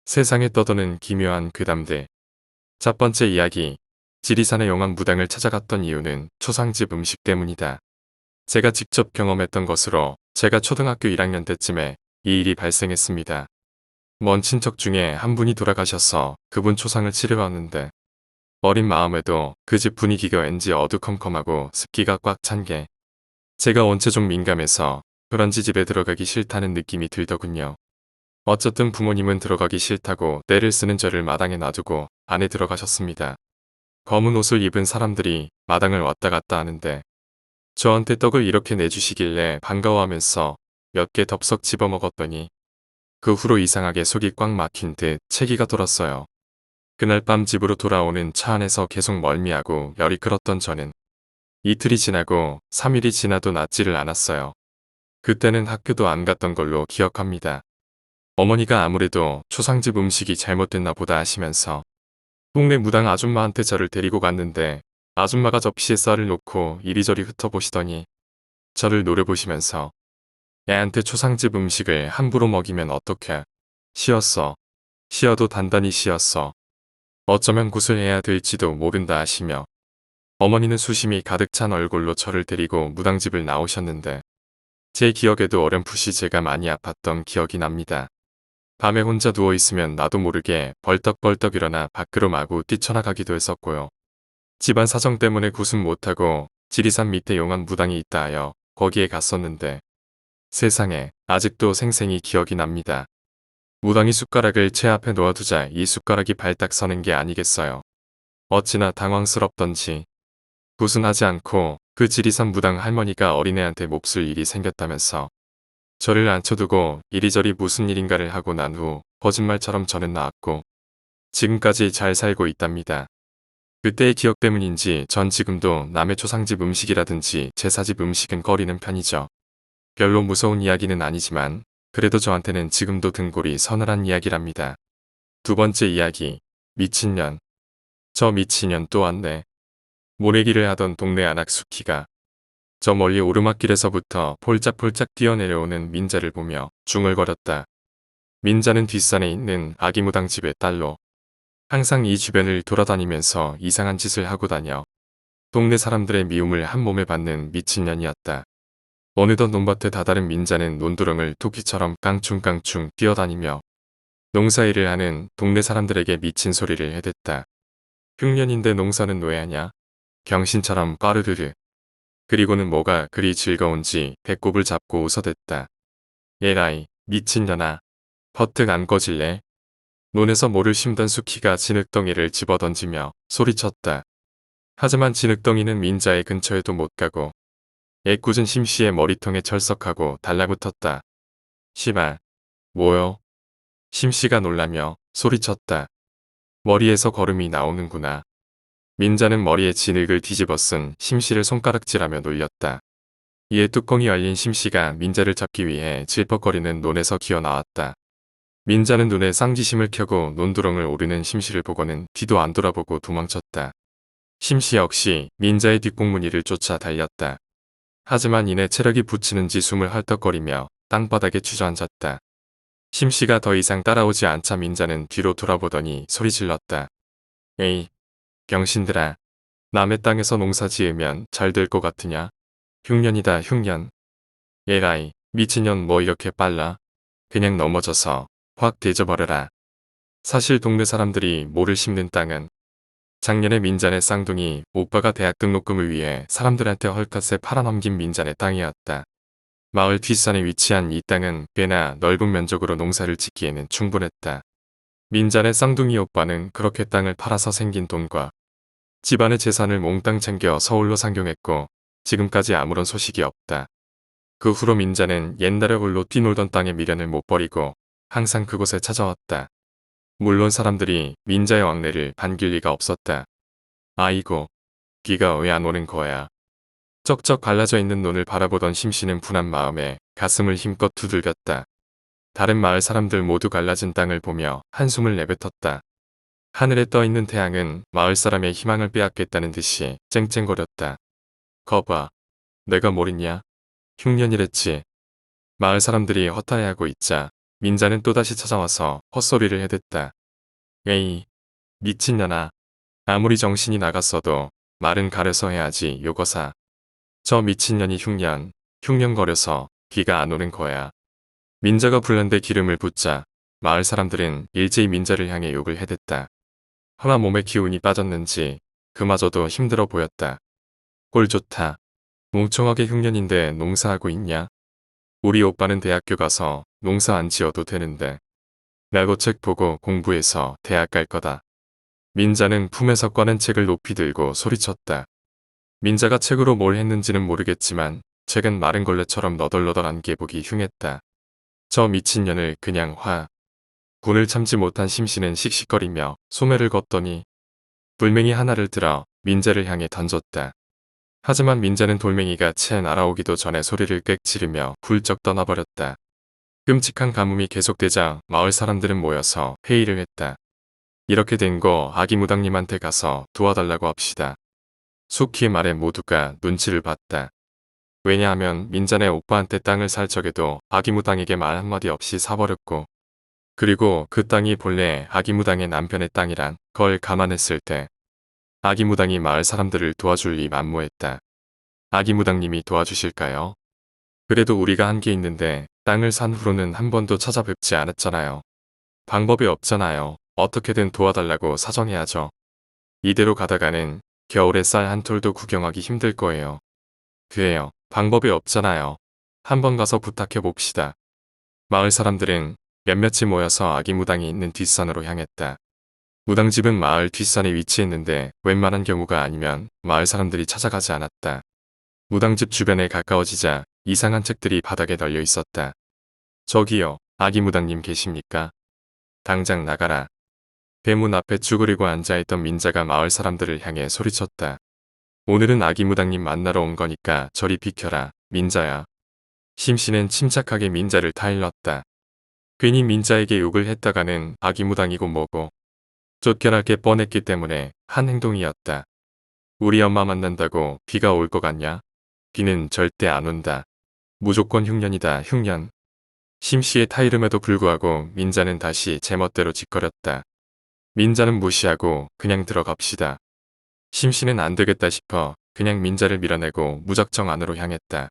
세상에 떠도는 기묘한 괴담들. 첫 번째 이야기. 지리산의 용왕 무당을 찾아갔던 이유는 초상집 음식 때문이다. 제가 직접 경험했던 것으로 제가 초등학교 1학년 때쯤에 이 일이 발생했습니다. 먼 친척 중에 한 분이 돌아가셔서 그분 초상을 치르러 왔는데 어린 마음에도 그 집 분위기가 왠지 어두컴컴하고 습기가 꽉 찬 게 제가 원체 좀 민감해서 그런지 집에 들어가기 싫다는 느낌이 들더군요. 어쨌든 부모님은 들어가기 싫다고 떼를 쓰는 저를 마당에 놔두고 안에 들어가셨습니다. 검은 옷을 입은 사람들이 마당을 왔다 갔다 하는데 저한테 떡을 이렇게 내주시길래 반가워하면서 몇 개 덥석 집어먹었더니 그 후로 이상하게 속이 꽉 막힌 듯 체기가 돌았어요. 그날 밤 집으로 돌아오는 차 안에서 계속 멀미하고 열이 끌었던 저는 이틀이 지나고 3일이 지나도 낫지를 않았어요. 그때는 학교도 안 갔던 걸로 기억합니다. 어머니가 아무래도 초상집 음식이 잘못됐나 보다 하시면서 동네 무당 아줌마한테 저를 데리고 갔는데 아줌마가 접시에 쌀을 놓고 이리저리 흩어보시더니 저를 노려보시면서 애한테 초상집 음식을 함부로 먹이면 어떡해. 쉬었어. 쉬어도 단단히 쉬었어. 어쩌면 구슬해야 될지도 모른다 하시며 어머니는 수심이 가득 찬 얼굴로 저를 데리고 무당집을 나오셨는데 제 기억에도 어렴풋이 제가 많이 아팠던 기억이 납니다. 밤에 혼자 누워있으면 나도 모르게 벌떡벌떡 일어나 밖으로 마구 뛰쳐나가기도 했었고요. 집안 사정 때문에 구순 못하고 지리산 밑에 용한 무당이 있다 하여 거기에 갔었는데 세상에 아직도 생생히 기억이 납니다. 무당이 숟가락을 제 앞에 놓아두자 이 숟가락이 발딱 서는 게 아니겠어요. 어찌나 당황스럽던지 구순하지 않고 그 지리산 무당 할머니가 어린애한테 몹쓸 일이 생겼다면서 저를 앉혀두고 이리저리 무슨 일인가를 하고 난 후 거짓말처럼 저는 나왔고 지금까지 잘 살고 있답니다. 그때의 기억 때문인지 전 지금도 남의 초상집 음식이라든지 제사집 음식은 꺼리는 편이죠. 별로 무서운 이야기는 아니지만 그래도 저한테는 지금도 등골이 서늘한 이야기랍니다. 두 번째 이야기. 미친년. 저 미친년 또 왔네. 모내기를 하던 동네 안악수키가 저 멀리 오르막길에서부터 폴짝폴짝 뛰어내려오는 민자를 보며 중얼거렸다. 민자는 뒷산에 있는 아기무당 집의 딸로 항상 이 주변을 돌아다니면서 이상한 짓을 하고 다녀 동네 사람들의 미움을 한 몸에 받는 미친년이었다. 어느덧 논밭에 다다른 민자는 논두렁을 토끼처럼 깡충깡충 뛰어다니며 농사일을 하는 동네 사람들에게 미친 소리를 해댔다. 흉년인데 농사는 왜 하냐? 병신처럼 까르르르. 그리고는 뭐가 그리 즐거운지 배꼽을 잡고 웃어댔다. 예라이, 미친년아. 버뜩 안 꺼질래? 논에서 모를 심던 수키가 진흙덩이를 집어던지며 소리쳤다. 하지만 진흙덩이는 민자의 근처에도 못 가고 애꿎은 심씨의 머리통에 철썩하고 달라붙었다. 시발, 뭐요? 심씨가 놀라며 소리쳤다. 머리에서 거름이 나오는구나. 민자는 머리에 진흙을 뒤집어 쓴 심씨를 손가락질하며 놀렸다. 이에 뚜껑이 열린 심씨가 민자를 잡기 위해 질퍽거리는 논에서 기어나왔다. 민자는 눈에 쌍지심을 켜고 논두렁을 오르는 심씨를 보고는 뒤도 안 돌아보고 도망쳤다. 심씨 역시 민자의 뒷공무니를 쫓아 달렸다. 하지만 이내 체력이 붙이는지 숨을 헐떡거리며 땅바닥에 주저앉았다. 심씨가 더 이상 따라오지 않자 민자는 뒤로 돌아보더니 소리질렀다. 에이, 병신들아. 남의 땅에서 농사 지으면 잘 될 것 같으냐? 흉년이다 흉년. 예라이, 미친년 뭐 이렇게 빨라? 그냥 넘어져서 확 대져버려라. 사실 동네 사람들이 모를 심는 땅은 작년에 민자네 쌍둥이 오빠가 대학 등록금을 위해 사람들한테 헐값에 팔아넘긴 민자네 땅이었다. 마을 뒷산에 위치한 이 땅은 꽤나 넓은 면적으로 농사를 짓기에는 충분했다. 민자네 쌍둥이 오빠는 그렇게 땅을 팔아서 생긴 돈과 집안의 재산을 몽땅 챙겨 서울로 상경했고 지금까지 아무런 소식이 없다. 그 후로 민자는 옛날에 홀로 뛰놀던 땅의 미련을 못 버리고 항상 그곳에 찾아왔다. 물론 사람들이 민자의 왕래를 반길 리가 없었다. 아이고, 비가 왜 안 오는 거야. 쩍쩍 갈라져 있는 논을 바라보던 심씨는 분한 마음에 가슴을 힘껏 두들겼다. 다른 마을 사람들 모두 갈라진 땅을 보며 한숨을 내뱉었다. 하늘에 떠있는 태양은 마을 사람의 희망을 빼앗겠다는 듯이 쨍쨍거렸다. 거봐, 내가 뭘 했냐? 흉년이랬지. 마을 사람들이 허탈해하고 있자 민자는 또다시 찾아와서 헛소리를 해댔다. 에이, 미친년아. 아무리 정신이 나갔어도 말은 가려서 해야지 요거사. 저 미친년이 흉년거려서 귀가 안 오는 거야. 민자가 불난데 기름을 붓자 마을 사람들은 일제히 민자를 향해 욕을 해댔다. 하나 몸에 기운이 빠졌는지 그마저도 힘들어 보였다. 꼴 좋다. 뭉청하게 흉년인데 농사하고 있냐? 우리 오빠는 대학교 가서 농사 안 지어도 되는데. 라고 책 보고 공부해서 대학 갈 거다. 민자는 품에서 꺼낸 책을 높이 들고 소리쳤다. 민자가 책으로 뭘 했는지는 모르겠지만 책은 마른 걸레처럼 너덜너덜한 게 보기 흉했다. 저 미친년을 그냥 군을 참지 못한 심씨는 씩씩거리며 소매를 걷더니 돌멩이 하나를 들어 민자를 향해 던졌다. 하지만 민자는 돌멩이가 채 날아오기도 전에 소리를 꽥 지르며 훌쩍 떠나버렸다. 끔찍한 가뭄이 계속되자 마을 사람들은 모여서 회의를 했다. 이렇게 된 거 아기무당님한테 가서 도와달라고 합시다. 속히 말해 모두가 눈치를 봤다. 왜냐하면 민자네 오빠한테 땅을 살 적에도 아기무당에게 말 한마디 없이 사버렸고, 그리고 그 땅이 본래 아기무당의 남편의 땅이란 걸 감안했을 때 아기무당이 마을 사람들을 도와줄 리 만무했다. 아기무당님이 도와주실까요? 그래도 우리가 한 게 있는데 땅을 산 후로는 한 번도 찾아뵙지 않았잖아요. 방법이 없잖아요. 어떻게든 도와달라고 사정해야죠. 이대로 가다가는 겨울에 쌀 한 톨도 구경하기 힘들 거예요. 그래요. 방법이 없잖아요. 한번 가서 부탁해 봅시다. 마을 사람들은 몇몇이 모여서 아기 무당이 있는 뒷산으로 향했다. 무당집은 마을 뒷산에 위치했는데 웬만한 경우가 아니면 마을 사람들이 찾아가지 않았다. 무당집 주변에 가까워지자 이상한 책들이 바닥에 널려 있었다. 저기요, 아기 무당님 계십니까? 당장 나가라. 대문 앞에 쭈그리고 앉아있던 민자가 마을 사람들을 향해 소리쳤다. 오늘은 아기 무당님 만나러 온 거니까 저리 비켜라, 민자야. 심씨는 침착하게 민자를 타일렀다. 괜히 민자에게 욕을 했다가는 아기 무당이고 뭐고 쫓겨날 게 뻔했기 때문에 한 행동이었다. 우리 엄마 만난다고 비가 올 것 같냐? 비는 절대 안 온다. 무조건 흉년이다, 흉년. 심씨의 타이름에도 불구하고 민자는 다시 제멋대로 짓거렸다. 민자는 무시하고 그냥 들어갑시다. 심씨는 안 되겠다 싶어 그냥 민자를 밀어내고 무작정 안으로 향했다.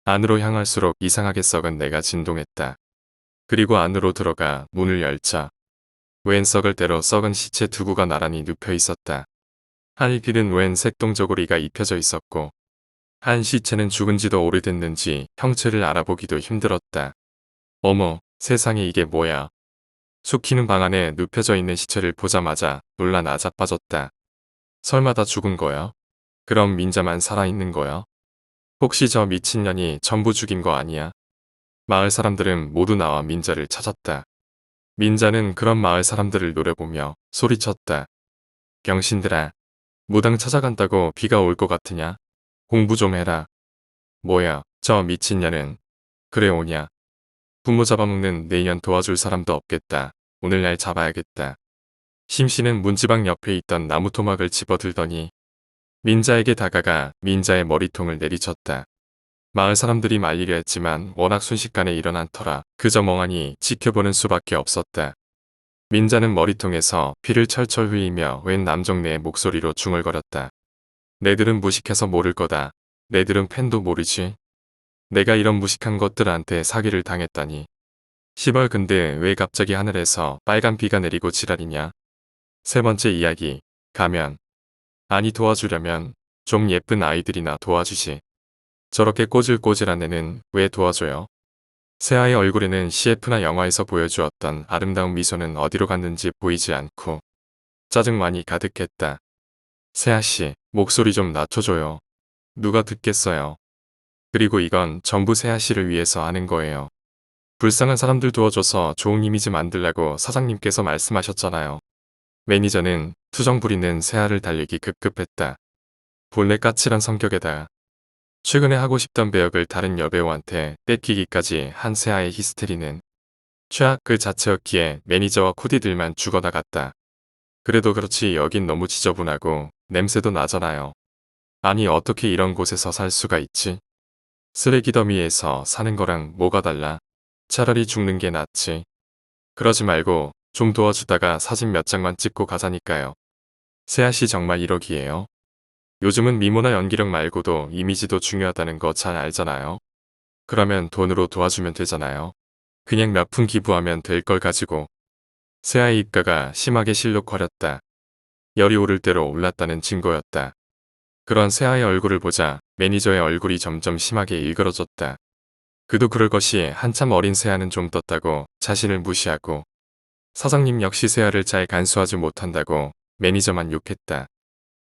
안으로 향할수록 이상하게 썩은 내가 진동했다. 그리고 안으로 들어가 문을 열자 웬 썩을 대로 썩은 시체 두 구가 나란히 눕혀 있었다. 한 필은 웬 색동저고리가 입혀져 있었고 한 시체는 죽은 지도 오래됐는지 형체를 알아보기도 힘들었다. 어머, 세상에 이게 뭐야. 숙히는 방 안에 눕혀져 있는 시체를 보자마자 놀라 나자빠졌다. 설마 다 죽은 거야? 그럼 민자만 살아있는 거야? 혹시 저 미친년이 전부 죽인 거 아니야? 마을 사람들은 모두 나와 민자를 찾았다. 민자는 그런 마을 사람들을 노려보며 소리쳤다. 병신들아, 무당 찾아간다고 비가 올 것 같으냐? 공부 좀 해라. 뭐야, 저 미친년은. 그래 오냐. 부모 잡아먹는 내년 도와줄 사람도 없겠다. 오늘날 잡아야겠다. 심씨는 문지방 옆에 있던 나무 토막을 집어들더니 민자에게 다가가 민자의 머리통을 내리쳤다. 마을 사람들이 말리려 했지만 워낙 순식간에 일어난 터라 그저 멍하니 지켜보는 수밖에 없었다. 민자는 머리통에서 피를 철철 흘리며 웬 남정네의 목소리로 중얼거렸다. 내들은 무식해서 모를 거다. 내들은 팬도 모르지. 내가 이런 무식한 것들한테 사기를 당했다니. 시벌 근데 왜 갑자기 하늘에서 빨간 비가 내리고 지랄이냐. 세 번째 이야기. 가면. 아니 도와주려면 좀 예쁜 아이들이나 도와주지. 저렇게 꼬질꼬질한 애는 왜 도와줘요? 세아의 얼굴에는 CF나 영화에서 보여주었던 아름다운 미소는 어디로 갔는지 보이지 않고 짜증만이 가득했다. 세아씨, 목소리 좀 낮춰줘요. 누가 듣겠어요. 그리고 이건 전부 세아씨를 위해서 하는 거예요. 불쌍한 사람들 도와줘서 좋은 이미지 만들라고 사장님께서 말씀하셨잖아요. 매니저는 투정 부리는 세아를 달리기 급급했다. 본래 까칠한 성격에다 최근에 하고 싶던 배역을 다른 여배우한테 뺏기기까지 한 세아의 히스테리는 최악 그 자체였기에 매니저와 코디들만 죽어나갔다. 그래도 그렇지 여긴 너무 지저분하고 냄새도 나잖아요. 아니 어떻게 이런 곳에서 살 수가 있지? 쓰레기 더미에서 사는 거랑 뭐가 달라? 차라리 죽는 게 낫지. 그러지 말고 좀 도와주다가 사진 몇 장만 찍고 가자니까요. 세아씨 정말 1억이에요. 요즘은 미모나 연기력 말고도 이미지도 중요하다는 거 잘 알잖아요. 그러면 돈으로 도와주면 되잖아요. 그냥 몇 푼 기부하면 될 걸 가지고. 세아의 입가가 심하게 실룩거렸다. 열이 오를 대로 올랐다는 증거였다. 그런 세아의 얼굴을 보자 매니저의 얼굴이 점점 심하게 일그러졌다. 그도 그럴 것이 한참 어린 세아는 좀 떴다고 자신을 무시하고 사장님 역시 세아를 잘 간수하지 못한다고 매니저만 욕했다.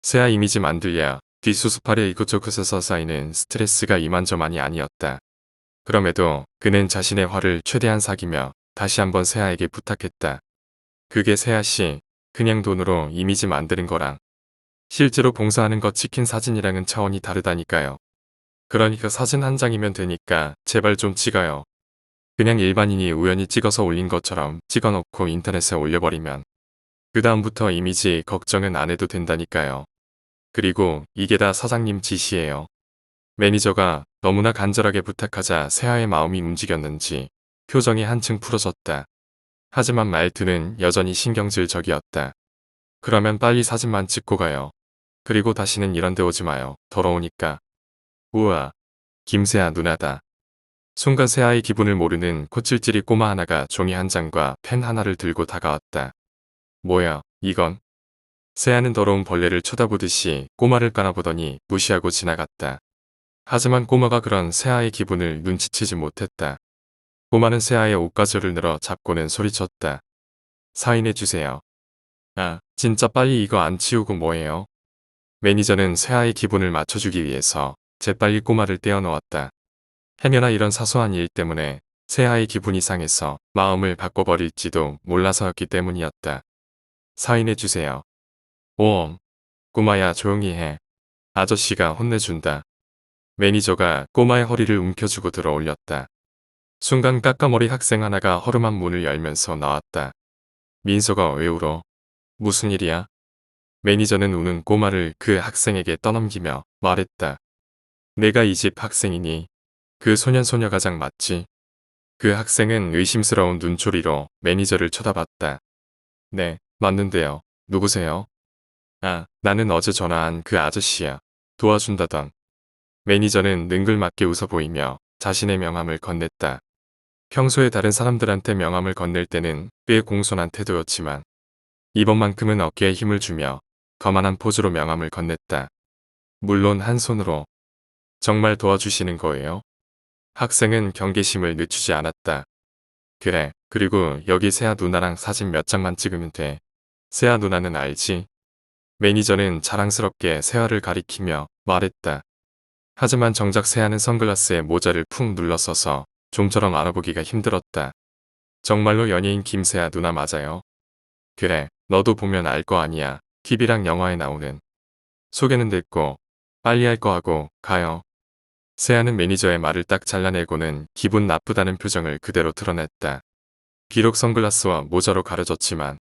세아 이미지 만들랴 뒷수습하려 이곳저곳에서 쌓이는 스트레스가 이만저만이 아니었다. 그럼에도 그는 자신의 화를 최대한 사귀며 다시 한번 세아에게 부탁했다. 그게 세아씨, 그냥 돈으로 이미지 만드는 거랑 실제로 봉사하는 거 찍힌 사진이랑은 차원이 다르다니까요. 그러니까 사진 한 장이면 되니까 제발 좀 찍어요. 그냥 일반인이 우연히 찍어서 올린 것처럼 찍어놓고 인터넷에 올려버리면 그 다음부터 이미지 걱정은 안 해도 된다니까요. 그리고 이게 다 사장님 지시예요. 매니저가 너무나 간절하게 부탁하자 세아의 마음이 움직였는지 표정이 한층 풀어졌다. 하지만 말투는 여전히 신경질적이었다. 그러면 빨리 사진만 찍고 가요. 그리고 다시는 이런 데 오지 마요. 더러우니까. 우와. 김세아 누나다. 순간 세아의 기분을 모르는 코찔찔이 꼬마 하나가 종이 한 장과 펜 하나를 들고 다가왔다. 뭐야, 이건? 세아는 더러운 벌레를 쳐다보듯이 꼬마를 까나보더니 무시하고 지나갔다. 하지만 꼬마가 그런 세아의 기분을 눈치채지 못했다. 꼬마는 세아의 옷가지를 늘어 잡고는 소리쳤다. 사인해주세요. 아, 진짜 빨리 이거 안 치우고 뭐해요? 매니저는 세아의 기분을 맞춰주기 위해서 재빨리 꼬마를 떼어놓았다. 해녀나 이런 사소한 일 때문에 세아의 기분이 상해서 마음을 바꿔버릴지도 몰라서였기 때문이었다. 사인해주세요. 오엄. 꼬마야 조용히 해. 아저씨가 혼내준다. 매니저가 꼬마의 허리를 움켜쥐고 들어 올렸다. 순간 까까머리 학생 하나가 허름한 문을 열면서 나왔다. 민서가 왜 울어? 무슨 일이야? 매니저는 우는 꼬마를 그 학생에게 떠넘기며 말했다. 내가 이 집 학생이니 그 소년소녀 가장 맞지? 그 학생은 의심스러운 눈초리로 매니저를 쳐다봤다. 네, 맞는데요. 누구세요? 아, 나는 어제 전화한 그 아저씨야. 도와준다던. 매니저는 능글맞게 웃어 보이며 자신의 명함을 건넸다. 평소에 다른 사람들한테 명함을 건넬 때는 꽤 공손한 태도였지만 이번만큼은 어깨에 힘을 주며 거만한 포즈로 명함을 건넸다. 물론 한 손으로. 정말 도와주시는 거예요? 학생은 경계심을 늦추지 않았다. 그래, 그리고 여기 세아 누나랑 사진 몇 장만 찍으면 돼. 세아 누나는 알지? 매니저는 자랑스럽게 세아를 가리키며 말했다. 하지만 정작 세아는 선글라스에 모자를 푹 눌러 써서 좀처럼 알아보기가 힘들었다. 정말로 연예인 김세아 누나 맞아요? 그래, 너도 보면 알 거 아니야. TV랑 영화에 나오는. 소개는 됐고 빨리 할 거 하고 가요. 세아는 매니저의 말을 딱 잘라내고는 기분 나쁘다는 표정을 그대로 드러냈다. 비록 선글라스와 모자로 가려졌지만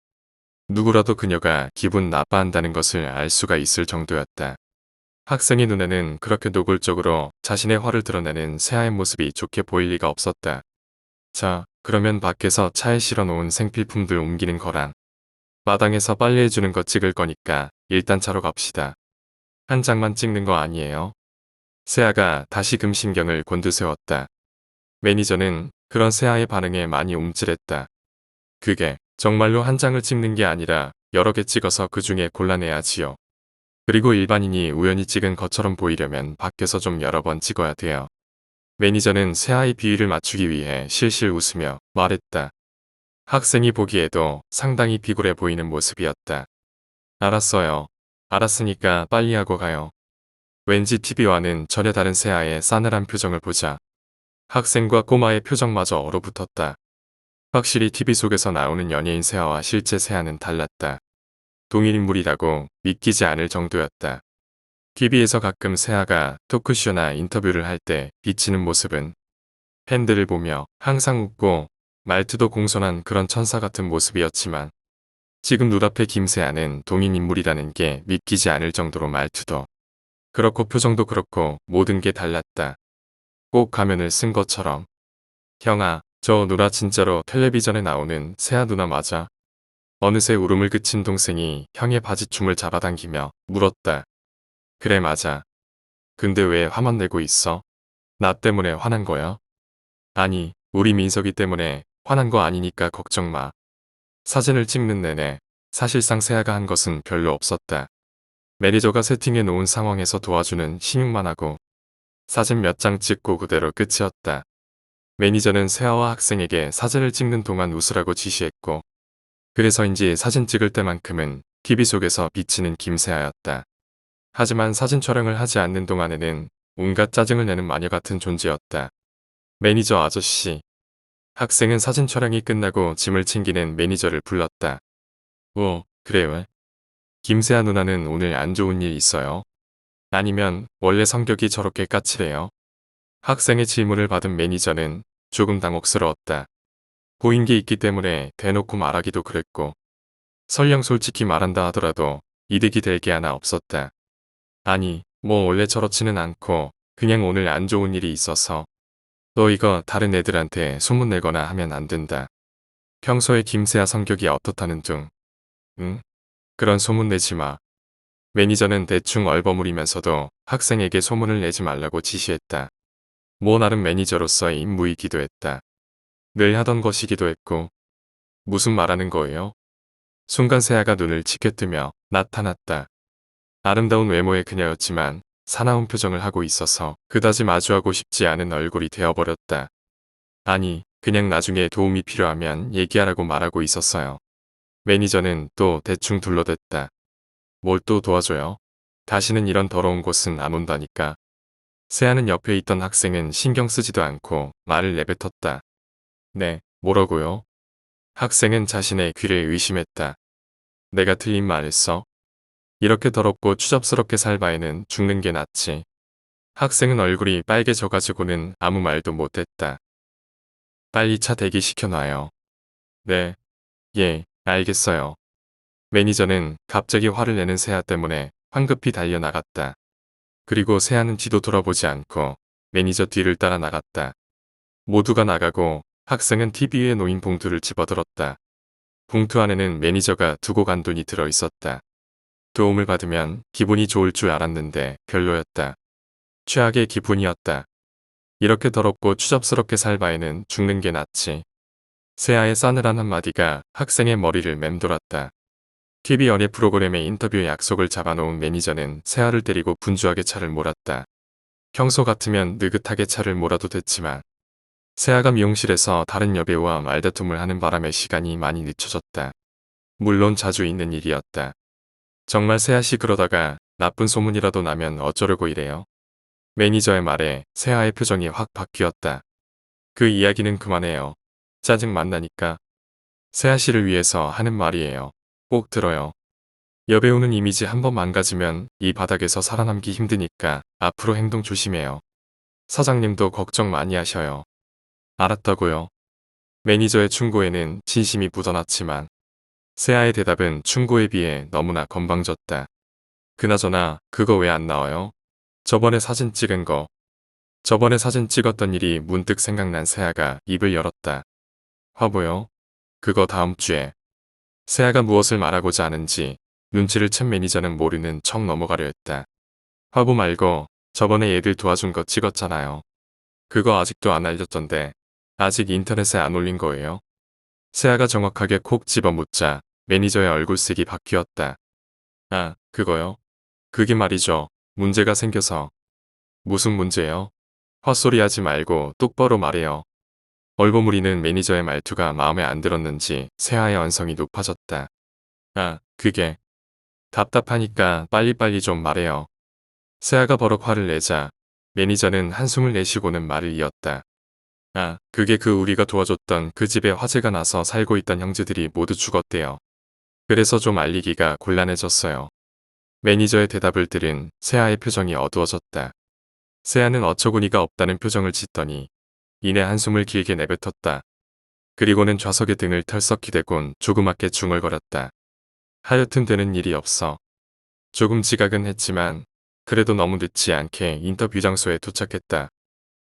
누구라도 그녀가 기분 나빠한다는 것을 알 수가 있을 정도였다. 학생의 눈에는 그렇게 노골적으로 자신의 화를 드러내는 세아의 모습이 좋게 보일 리가 없었다. 자, 그러면 밖에서 차에 실어놓은 생필품들 옮기는 거랑 마당에서 빨래해주는 거 찍을 거니까 일단 차로 갑시다. 한 장만 찍는 거 아니에요? 세아가 다시 금신경을 곤두세웠다. 매니저는 그런 세아의 반응에 많이 움찔했다. 그게 정말로 한 장을 찍는 게 아니라 여러 개 찍어서 그 중에 골라내야지요. 그리고 일반인이 우연히 찍은 것처럼 보이려면 밖에서 좀 여러 번 찍어야 돼요. 매니저는 세아의 비위를 맞추기 위해 실실 웃으며 말했다. 학생이 보기에도 상당히 비굴해 보이는 모습이었다. 알았어요. 알았으니까 빨리 하고 가요. 왠지 TV와는 전혀 다른 세아의 싸늘한 표정을 보자 학생과 꼬마의 표정마저 얼어붙었다. 확실히 TV 속에서 나오는 연예인 세아와 실제 세아는 달랐다. 동일인물이라고 믿기지 않을 정도였다. TV에서 가끔 세아가 토크쇼나 인터뷰를 할 때 비치는 모습은 팬들을 보며 항상 웃고 말투도 공손한 그런 천사 같은 모습이었지만 지금 눈앞의 김세아는 동인인물이라는 게 믿기지 않을 정도로 말투도 그렇고 표정도 그렇고 모든 게 달랐다. 꼭 가면을 쓴 것처럼. 형아, 저 누나 진짜로 텔레비전에 나오는 세아 누나 맞아? 어느새 울음을 그친 동생이 형의 바지춤을 잡아당기며 물었다. 그래 맞아. 근데 왜 화만 내고 있어? 나 때문에 화난 거야? 아니, 우리 민석이 때문에 화난 거 아니니까 걱정 마. 사진을 찍는 내내 사실상 세아가 한 것은 별로 없었다. 매니저가 세팅해 놓은 상황에서 도와주는 신용만 하고 사진 몇 장 찍고 그대로 끝이었다. 매니저는 세아와 학생에게 사진을 찍는 동안 웃으라고 지시했고 그래서인지 사진 찍을 때만큼은 TV 속에서 비치는 김세아였다. 하지만 사진 촬영을 하지 않는 동안에는 온갖 짜증을 내는 마녀 같은 존재였다. 매니저 아저씨. 학생은 사진 촬영이 끝나고 짐을 챙기는 매니저를 불렀다. 그래 왜? 김세아 누나는 오늘 안 좋은 일 있어요? 아니면 원래 성격이 저렇게 까칠해요? 학생의 질문을 받은 매니저는 조금 당혹스러웠다. 보인 게 있기 때문에 대놓고 말하기도 그랬고 설령 솔직히 말한다 하더라도 이득이 될 게 하나 없었다. 아니, 뭐 원래 저렇지는 않고 그냥 오늘 안 좋은 일이 있어서 너 이거 다른 애들한테 소문내거나 하면 안 된다. 평소에 김세아 성격이 어떻다는 둥. 응? 그런 소문 내지 마. 매니저는 대충 얼버무리면서도 학생에게 소문을 내지 말라고 지시했다. 뭐 나름 매니저로서의 임무이기도 했다. 늘 하던 것이기도 했고. 무슨 말하는 거예요? 순간 세아가 눈을 치켜뜨며 나타났다. 아름다운 외모의 그녀였지만 사나운 표정을 하고 있어서 그다지 마주하고 싶지 않은 얼굴이 되어버렸다. 아니, 그냥 나중에 도움이 필요하면 얘기하라고 말하고 있었어요. 매니저는 또 대충 둘러댔다. 뭘 또 도와줘요? 다시는 이런 더러운 곳은 안 온다니까. 세아는 옆에 있던 학생은 신경 쓰지도 않고 말을 내뱉었다. 네, 뭐라고요? 학생은 자신의 귀를 의심했다. 내가 틀린 말 했어? 이렇게 더럽고 추잡스럽게 살 바에는 죽는 게 낫지. 학생은 얼굴이 빨개져가지고는 아무 말도 못했다. 빨리 차 대기시켜놔요. 네. 예, 알겠어요. 매니저는 갑자기 화를 내는 세아 때문에 황급히 달려나갔다. 그리고 세아는 뒤도 돌아보지 않고 매니저 뒤를 따라 나갔다. 모두가 나가고 학생은 TV에 놓인 봉투를 집어들었다. 봉투 안에는 매니저가 두고 간 돈이 들어있었다. 도움을 받으면 기분이 좋을 줄 알았는데 별로였다. 최악의 기분이었다. 이렇게 더럽고 추잡스럽게 살 바에는 죽는 게 낫지. 세아의 싸늘한 한마디가 학생의 머리를 맴돌았다. TV 연예 프로그램의 인터뷰 약속을 잡아놓은 매니저는 세아를 때리고 분주하게 차를 몰았다. 평소 같으면 느긋하게 차를 몰아도 됐지만 세아가 미용실에서 다른 여배우와 말다툼을 하는 바람에 시간이 많이 늦춰졌다. 물론 자주 있는 일이었다. 정말 세아씨 그러다가 나쁜 소문이라도 나면 어쩌려고 이래요? 매니저의 말에 세아의 표정이 확 바뀌었다. 그 이야기는 그만해요. 짜증 만나니까. 세아씨를 위해서 하는 말이에요. 꼭 들어요. 여배우는 이미지 한번 망가지면 이 바닥에서 살아남기 힘드니까 앞으로 행동 조심해요. 사장님도 걱정 많이 하셔요. 알았다고요. 매니저의 충고에는 진심이 묻어났지만 세아의 대답은 충고에 비해 너무나 건방졌다. 그나저나 그거 왜 안 나와요? 저번에 사진 찍은 거. 저번에 사진 찍었던 일이 문득 생각난 세아가 입을 열었다. 화보요? 그거 다음 주에. 세아가 무엇을 말하고자 하는지 눈치를 챈 매니저는 모르는 척 넘어가려 했다. 화보 말고 저번에 얘들 도와준 거 찍었잖아요. 그거 아직도 안 알렸던데 아직 인터넷에 안 올린 거예요? 세아가 정확하게 콕 집어 묻자 매니저의 얼굴색이 바뀌었다. 아, 그거요? 그게 말이죠. 문제가 생겨서. 무슨 문제요? 헛소리하지 말고 똑바로 말해요. 얼버무리는 매니저의 말투가 마음에 안 들었는지 세아의 언성이 높아졌다. 아, 그게. 답답하니까 빨리빨리 좀 말해요. 세아가 버럭 화를 내자 매니저는 한숨을 내쉬고는 말을 이었다. 아, 그게 그 우리가 도와줬던 그 집에 화재가 나서 살고 있던 형제들이 모두 죽었대요. 그래서 좀 알리기가 곤란해졌어요. 매니저의 대답을 들은 세아의 표정이 어두워졌다. 세아는 어처구니가 없다는 표정을 짓더니 이내 한숨을 길게 내뱉었다. 그리고는 좌석에 등을 털썩 기대곤 조그맣게 중얼거렸다. 하여튼 되는 일이 없어. 조금 지각은 했지만 그래도 너무 늦지 않게 인터뷰 장소에 도착했다.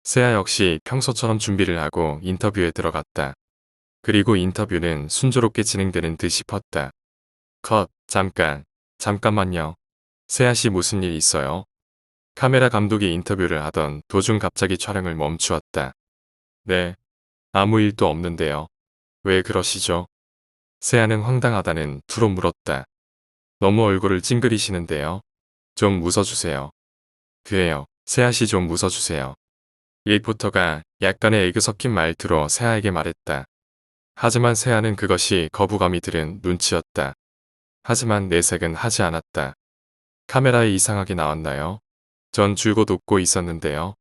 세아 역시 평소처럼 준비를 하고 인터뷰에 들어갔다. 그리고 인터뷰는 순조롭게 진행되는 듯 싶었다. 컷, 잠깐만요. 세아 씨 무슨 일 있어요? 카메라 감독이 인터뷰를 하던 도중 갑자기 촬영을 멈추었다. 네, 아무 일도 없는데요. 왜 그러시죠? 세아는 황당하다는 투로 물었다. 너무 얼굴을 찡그리시는데요. 좀 웃어주세요. 그래요. 세아 씨 좀 웃어주세요. 리포터가 약간의 애교 섞인 말투로 세아에게 말했다. 하지만 세아는 그것이 거부감이 들은 눈치였다. 하지만 내색은 하지 않았다. 카메라에 이상하게 나왔나요? 전 줄곧 웃고 있었는데요.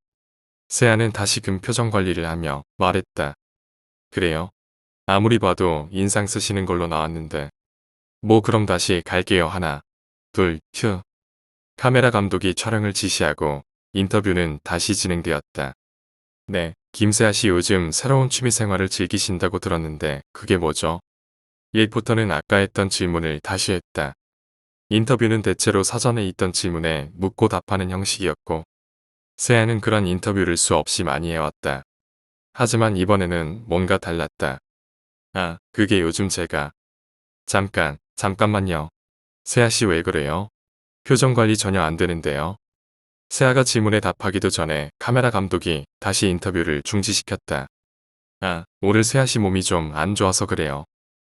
세아는 다시금 표정 관리를 하며 말했다. 그래요? 아무리 봐도 인상 쓰시는 걸로 나왔는데. 뭐 그럼 다시 갈게요. 하나, 둘, 큐. 카메라 감독이 촬영을 지시하고 인터뷰는 다시 진행되었다. 네, 김세아 씨 요즘 새로운 취미생활을 즐기신다고 들었는데 그게 뭐죠? 리포터는 아까 했던 질문을 다시 했다. 인터뷰는 대체로 사전에 있던 질문에 묻고 답하는 형식이었고 세아는 그런 인터뷰를 수없이 많이 해왔다. 하지만 이번에는 뭔가 달랐다. 아, 그게 요즘 제가 잠깐만요. 세아 씨 왜 그래요? 표정 관리 전혀 안 되는데요. 세아가 질문에 답하기도 전에 카메라 감독이 다시 인터뷰를 중지시켰다. 아, 오늘 세아 씨 몸이 좀 안 좋아서 그래요.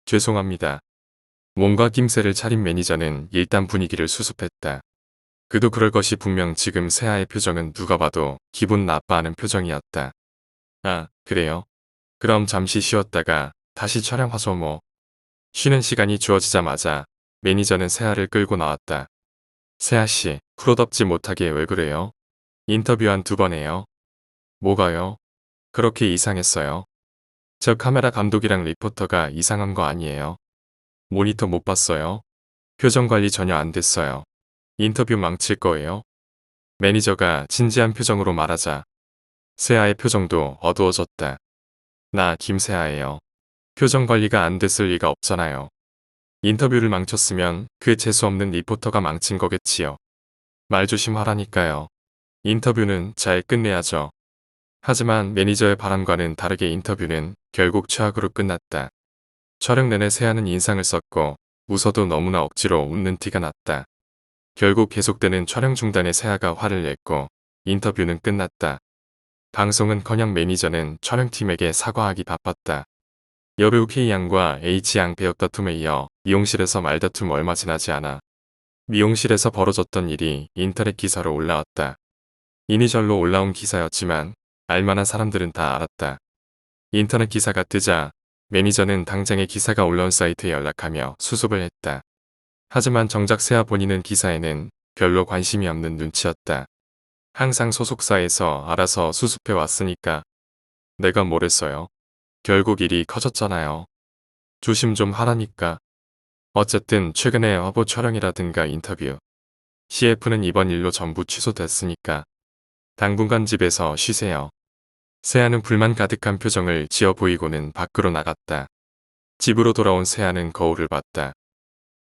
죄송합니다. 뭔가 낌새를 차린 매니저는 일단 분위기를 수습했다. 그도 그럴 것이 분명 지금 세아의 표정은 누가 봐도 기분 나빠하는 표정이었다. 아, 그래요? 그럼 잠시 쉬었다가 다시 촬영 화소모. 쉬는 시간이 주어지자마자 매니저는 세아를 끌고 나왔다. 세아 씨, 프로답지 못하게 왜 그래요? 인터뷰 한 2번 해요. 뭐가요? 그렇게 이상했어요. 저 카메라 감독이랑 리포터가 이상한 거 아니에요. 모니터 못 봤어요. 표정 관리 전혀 안 됐어요. 인터뷰 망칠 거예요. 매니저가 진지한 표정으로 말하자 세아의 표정도 어두워졌다. 나 김세아예요. 표정 관리가 안 됐을 리가 없잖아요. 인터뷰를 망쳤으면 그 재수없는 리포터가 망친 거겠지요. 말 조심하라니까요. 인터뷰는 잘 끝내야죠. 하지만 매니저의 바람과는 다르게 인터뷰는 결국 최악으로 끝났다. 촬영 내내 세아는 인상을 썼고 웃어도 너무나 억지로 웃는 티가 났다. 결국 계속되는 촬영 중단에 세아가 화를 냈고 인터뷰는 끝났다. 방송은커녕 매니저는 촬영팀에게 사과하기 바빴다. 여배우 K양과 H양 배역 다툼에 이어 미용실에서 말다툼 얼마 지나지 않아 미용실에서 벌어졌던 일이 인터넷 기사로 올라왔다. 이니셜로 올라온 기사였지만 알만한 사람들은 다 알았다. 인터넷 기사가 뜨자 매니저는 당장의 기사가 올라온 사이트에 연락하며 수습을 했다. 하지만 정작 세아 본인은 기사에는 별로 관심이 없는 눈치였다. 항상 소속사에서 알아서 수습해 왔으니까 내가 뭘 했어요. 결국 일이 커졌잖아요. 조심 좀 하라니까. 어쨌든 최근에 화보 촬영이라든가 인터뷰, CF는 이번 일로 전부 취소됐으니까 당분간 집에서 쉬세요. 세아는 불만 가득한 표정을 지어 보이고는 밖으로 나갔다. 집으로 돌아온 세아는 거울을 봤다.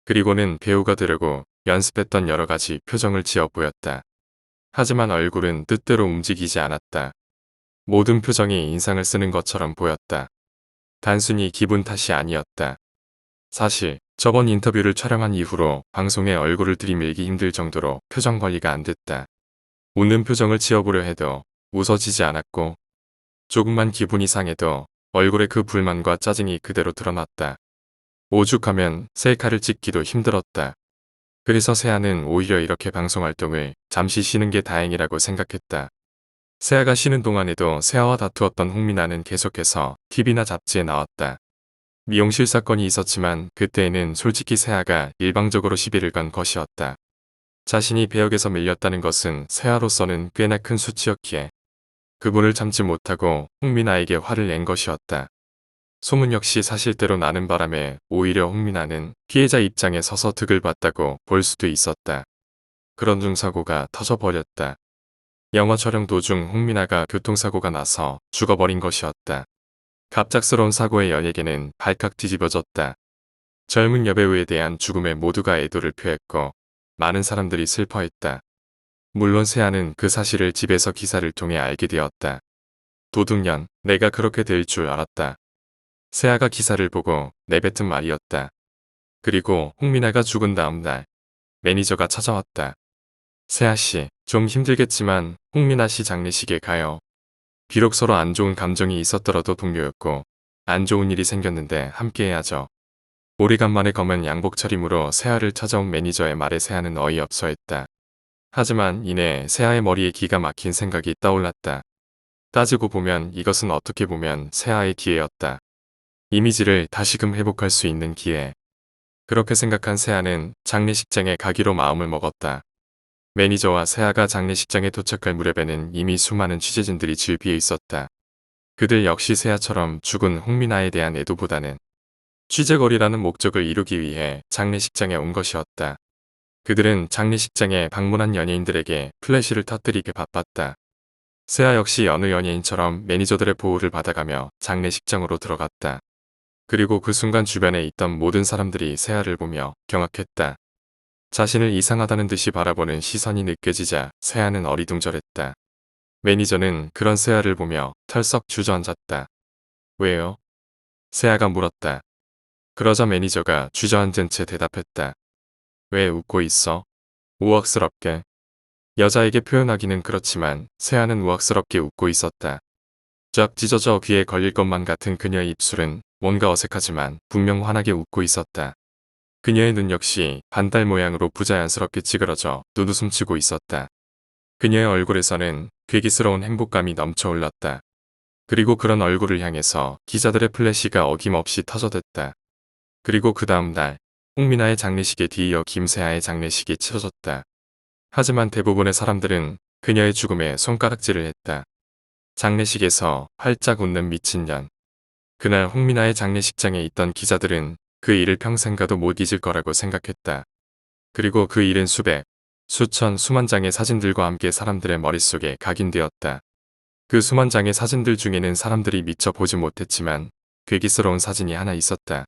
그리고는 배우가 되려고 연습했던 여러 가지 표정을 지어 보였다. 하지만 얼굴은 뜻대로 움직이지 않았다. 모든 표정이 인상을 쓰는 것처럼 보였다. 단순히 기분 탓이 아니었다. 사실 저번 인터뷰를 촬영한 이후로 방송에 얼굴을 들이밀기 힘들 정도로 표정 관리가 안 됐다. 웃는 표정을 지어보려 해도 웃어지지 않았고 조금만 기분이 상해도 얼굴에 그 불만과 짜증이 그대로 드러났다. 오죽하면 셀카를 찍기도 힘들었다. 그래서 세아는 오히려 이렇게 방송 활동을 잠시 쉬는 게 다행이라고 생각했다. 세아가 쉬는 동안에도 세아와 다투었던 홍민아는 계속해서 TV나 잡지에 나왔다. 미용실 사건이 있었지만 그때에는 솔직히 세아가 일방적으로 시비를 건 것이었다. 자신이 배역에서 밀렸다는 것은 세아로서는 꽤나 큰 수치였기에 그분을 참지 못하고 홍민아에게 화를 낸 것이었다. 소문 역시 사실대로 나는 바람에 오히려 홍민아는 피해자 입장에 서서 득을 봤다고 볼 수도 있었다. 그런 중 사고가 터져버렸다. 영화 촬영 도중 홍민아가 교통사고가 나서 죽어버린 것이었다. 갑작스러운 사고의 연예계는 발칵 뒤집어졌다. 젊은 여배우에 대한 죽음에 모두가 애도를 표했고 많은 사람들이 슬퍼했다. 물론 세아는 그 사실을 집에서 기사를 통해 알게 되었다. 도둑년, 내가 그렇게 될 줄 알았다. 세아가 기사를 보고 내뱉은 말이었다. 그리고 홍민아가 죽은 다음 날 매니저가 찾아왔다. 세아씨, 좀 힘들겠지만 홍민아씨 장례식에 가요. 비록 서로 안 좋은 감정이 있었더라도 동료였고 안 좋은 일이 생겼는데 함께해야죠. 오래간만에 검은 양복 차림으로 세아를 찾아온 매니저의 말에 세아는 어이없어 했다. 하지만 이내 세아의 머리에 기가 막힌 생각이 떠올랐다. 따지고 보면 이것은 어떻게 보면 세아의 기회였다. 이미지를 다시금 회복할 수 있는 기회. 그렇게 생각한 세아는 장례식장에 가기로 마음을 먹었다. 매니저와 세아가 장례식장에 도착할 무렵에는 이미 수많은 취재진들이 질비해 있었다. 그들 역시 세아처럼 죽은 홍민아에 대한 애도보다는 취재거리라는 목적을 이루기 위해 장례식장에 온 것이었다. 그들은 장례식장에 방문한 연예인들에게 플래시를 터뜨리게 바빴다. 세아 역시 어느 연예인처럼 매니저들의 보호를 받아가며 장례식장으로 들어갔다. 그리고 그 순간 주변에 있던 모든 사람들이 세아를 보며 경악했다. 자신을 이상하다는 듯이 바라보는 시선이 느껴지자 세아는 어리둥절했다. 매니저는 그런 세아를 보며 털썩 주저앉았다. 왜요? 세아가 물었다. 그러자 매니저가 주저앉은 채 대답했다. 왜 웃고 있어? 우악스럽게. 여자에게 표현하기는 그렇지만 세아는 우악스럽게 웃고 있었다. 쫙 찢어져 귀에 걸릴 것만 같은 그녀의 입술은 뭔가 어색하지만 분명 환하게 웃고 있었다. 그녀의 눈 역시 반달 모양으로 부자연스럽게 찌그러져 눈웃음 치고 있었다. 그녀의 얼굴에서는 괴기스러운 행복감이 넘쳐 흘렀다. 그리고 그런 얼굴을 향해서 기자들의 플래시가 어김없이 터져댔다. 그리고 그 다음 날 홍민아의 장례식에 뒤이어 김세아의 장례식이 치러졌다. 하지만 대부분의 사람들은 그녀의 죽음에 손가락질을 했다. 장례식에서 활짝 웃는 미친년. 그날 홍민아의 장례식장에 있던 기자들은 그 일을 평생 가도 못 잊을 거라고 생각했다. 그리고 그 일은 수백, 수천, 수만 장의 사진들과 함께 사람들의 머릿속에 각인되었다. 그 수만 장의 사진들 중에는 사람들이 미처 보지 못했지만 괴기스러운 사진이 하나 있었다.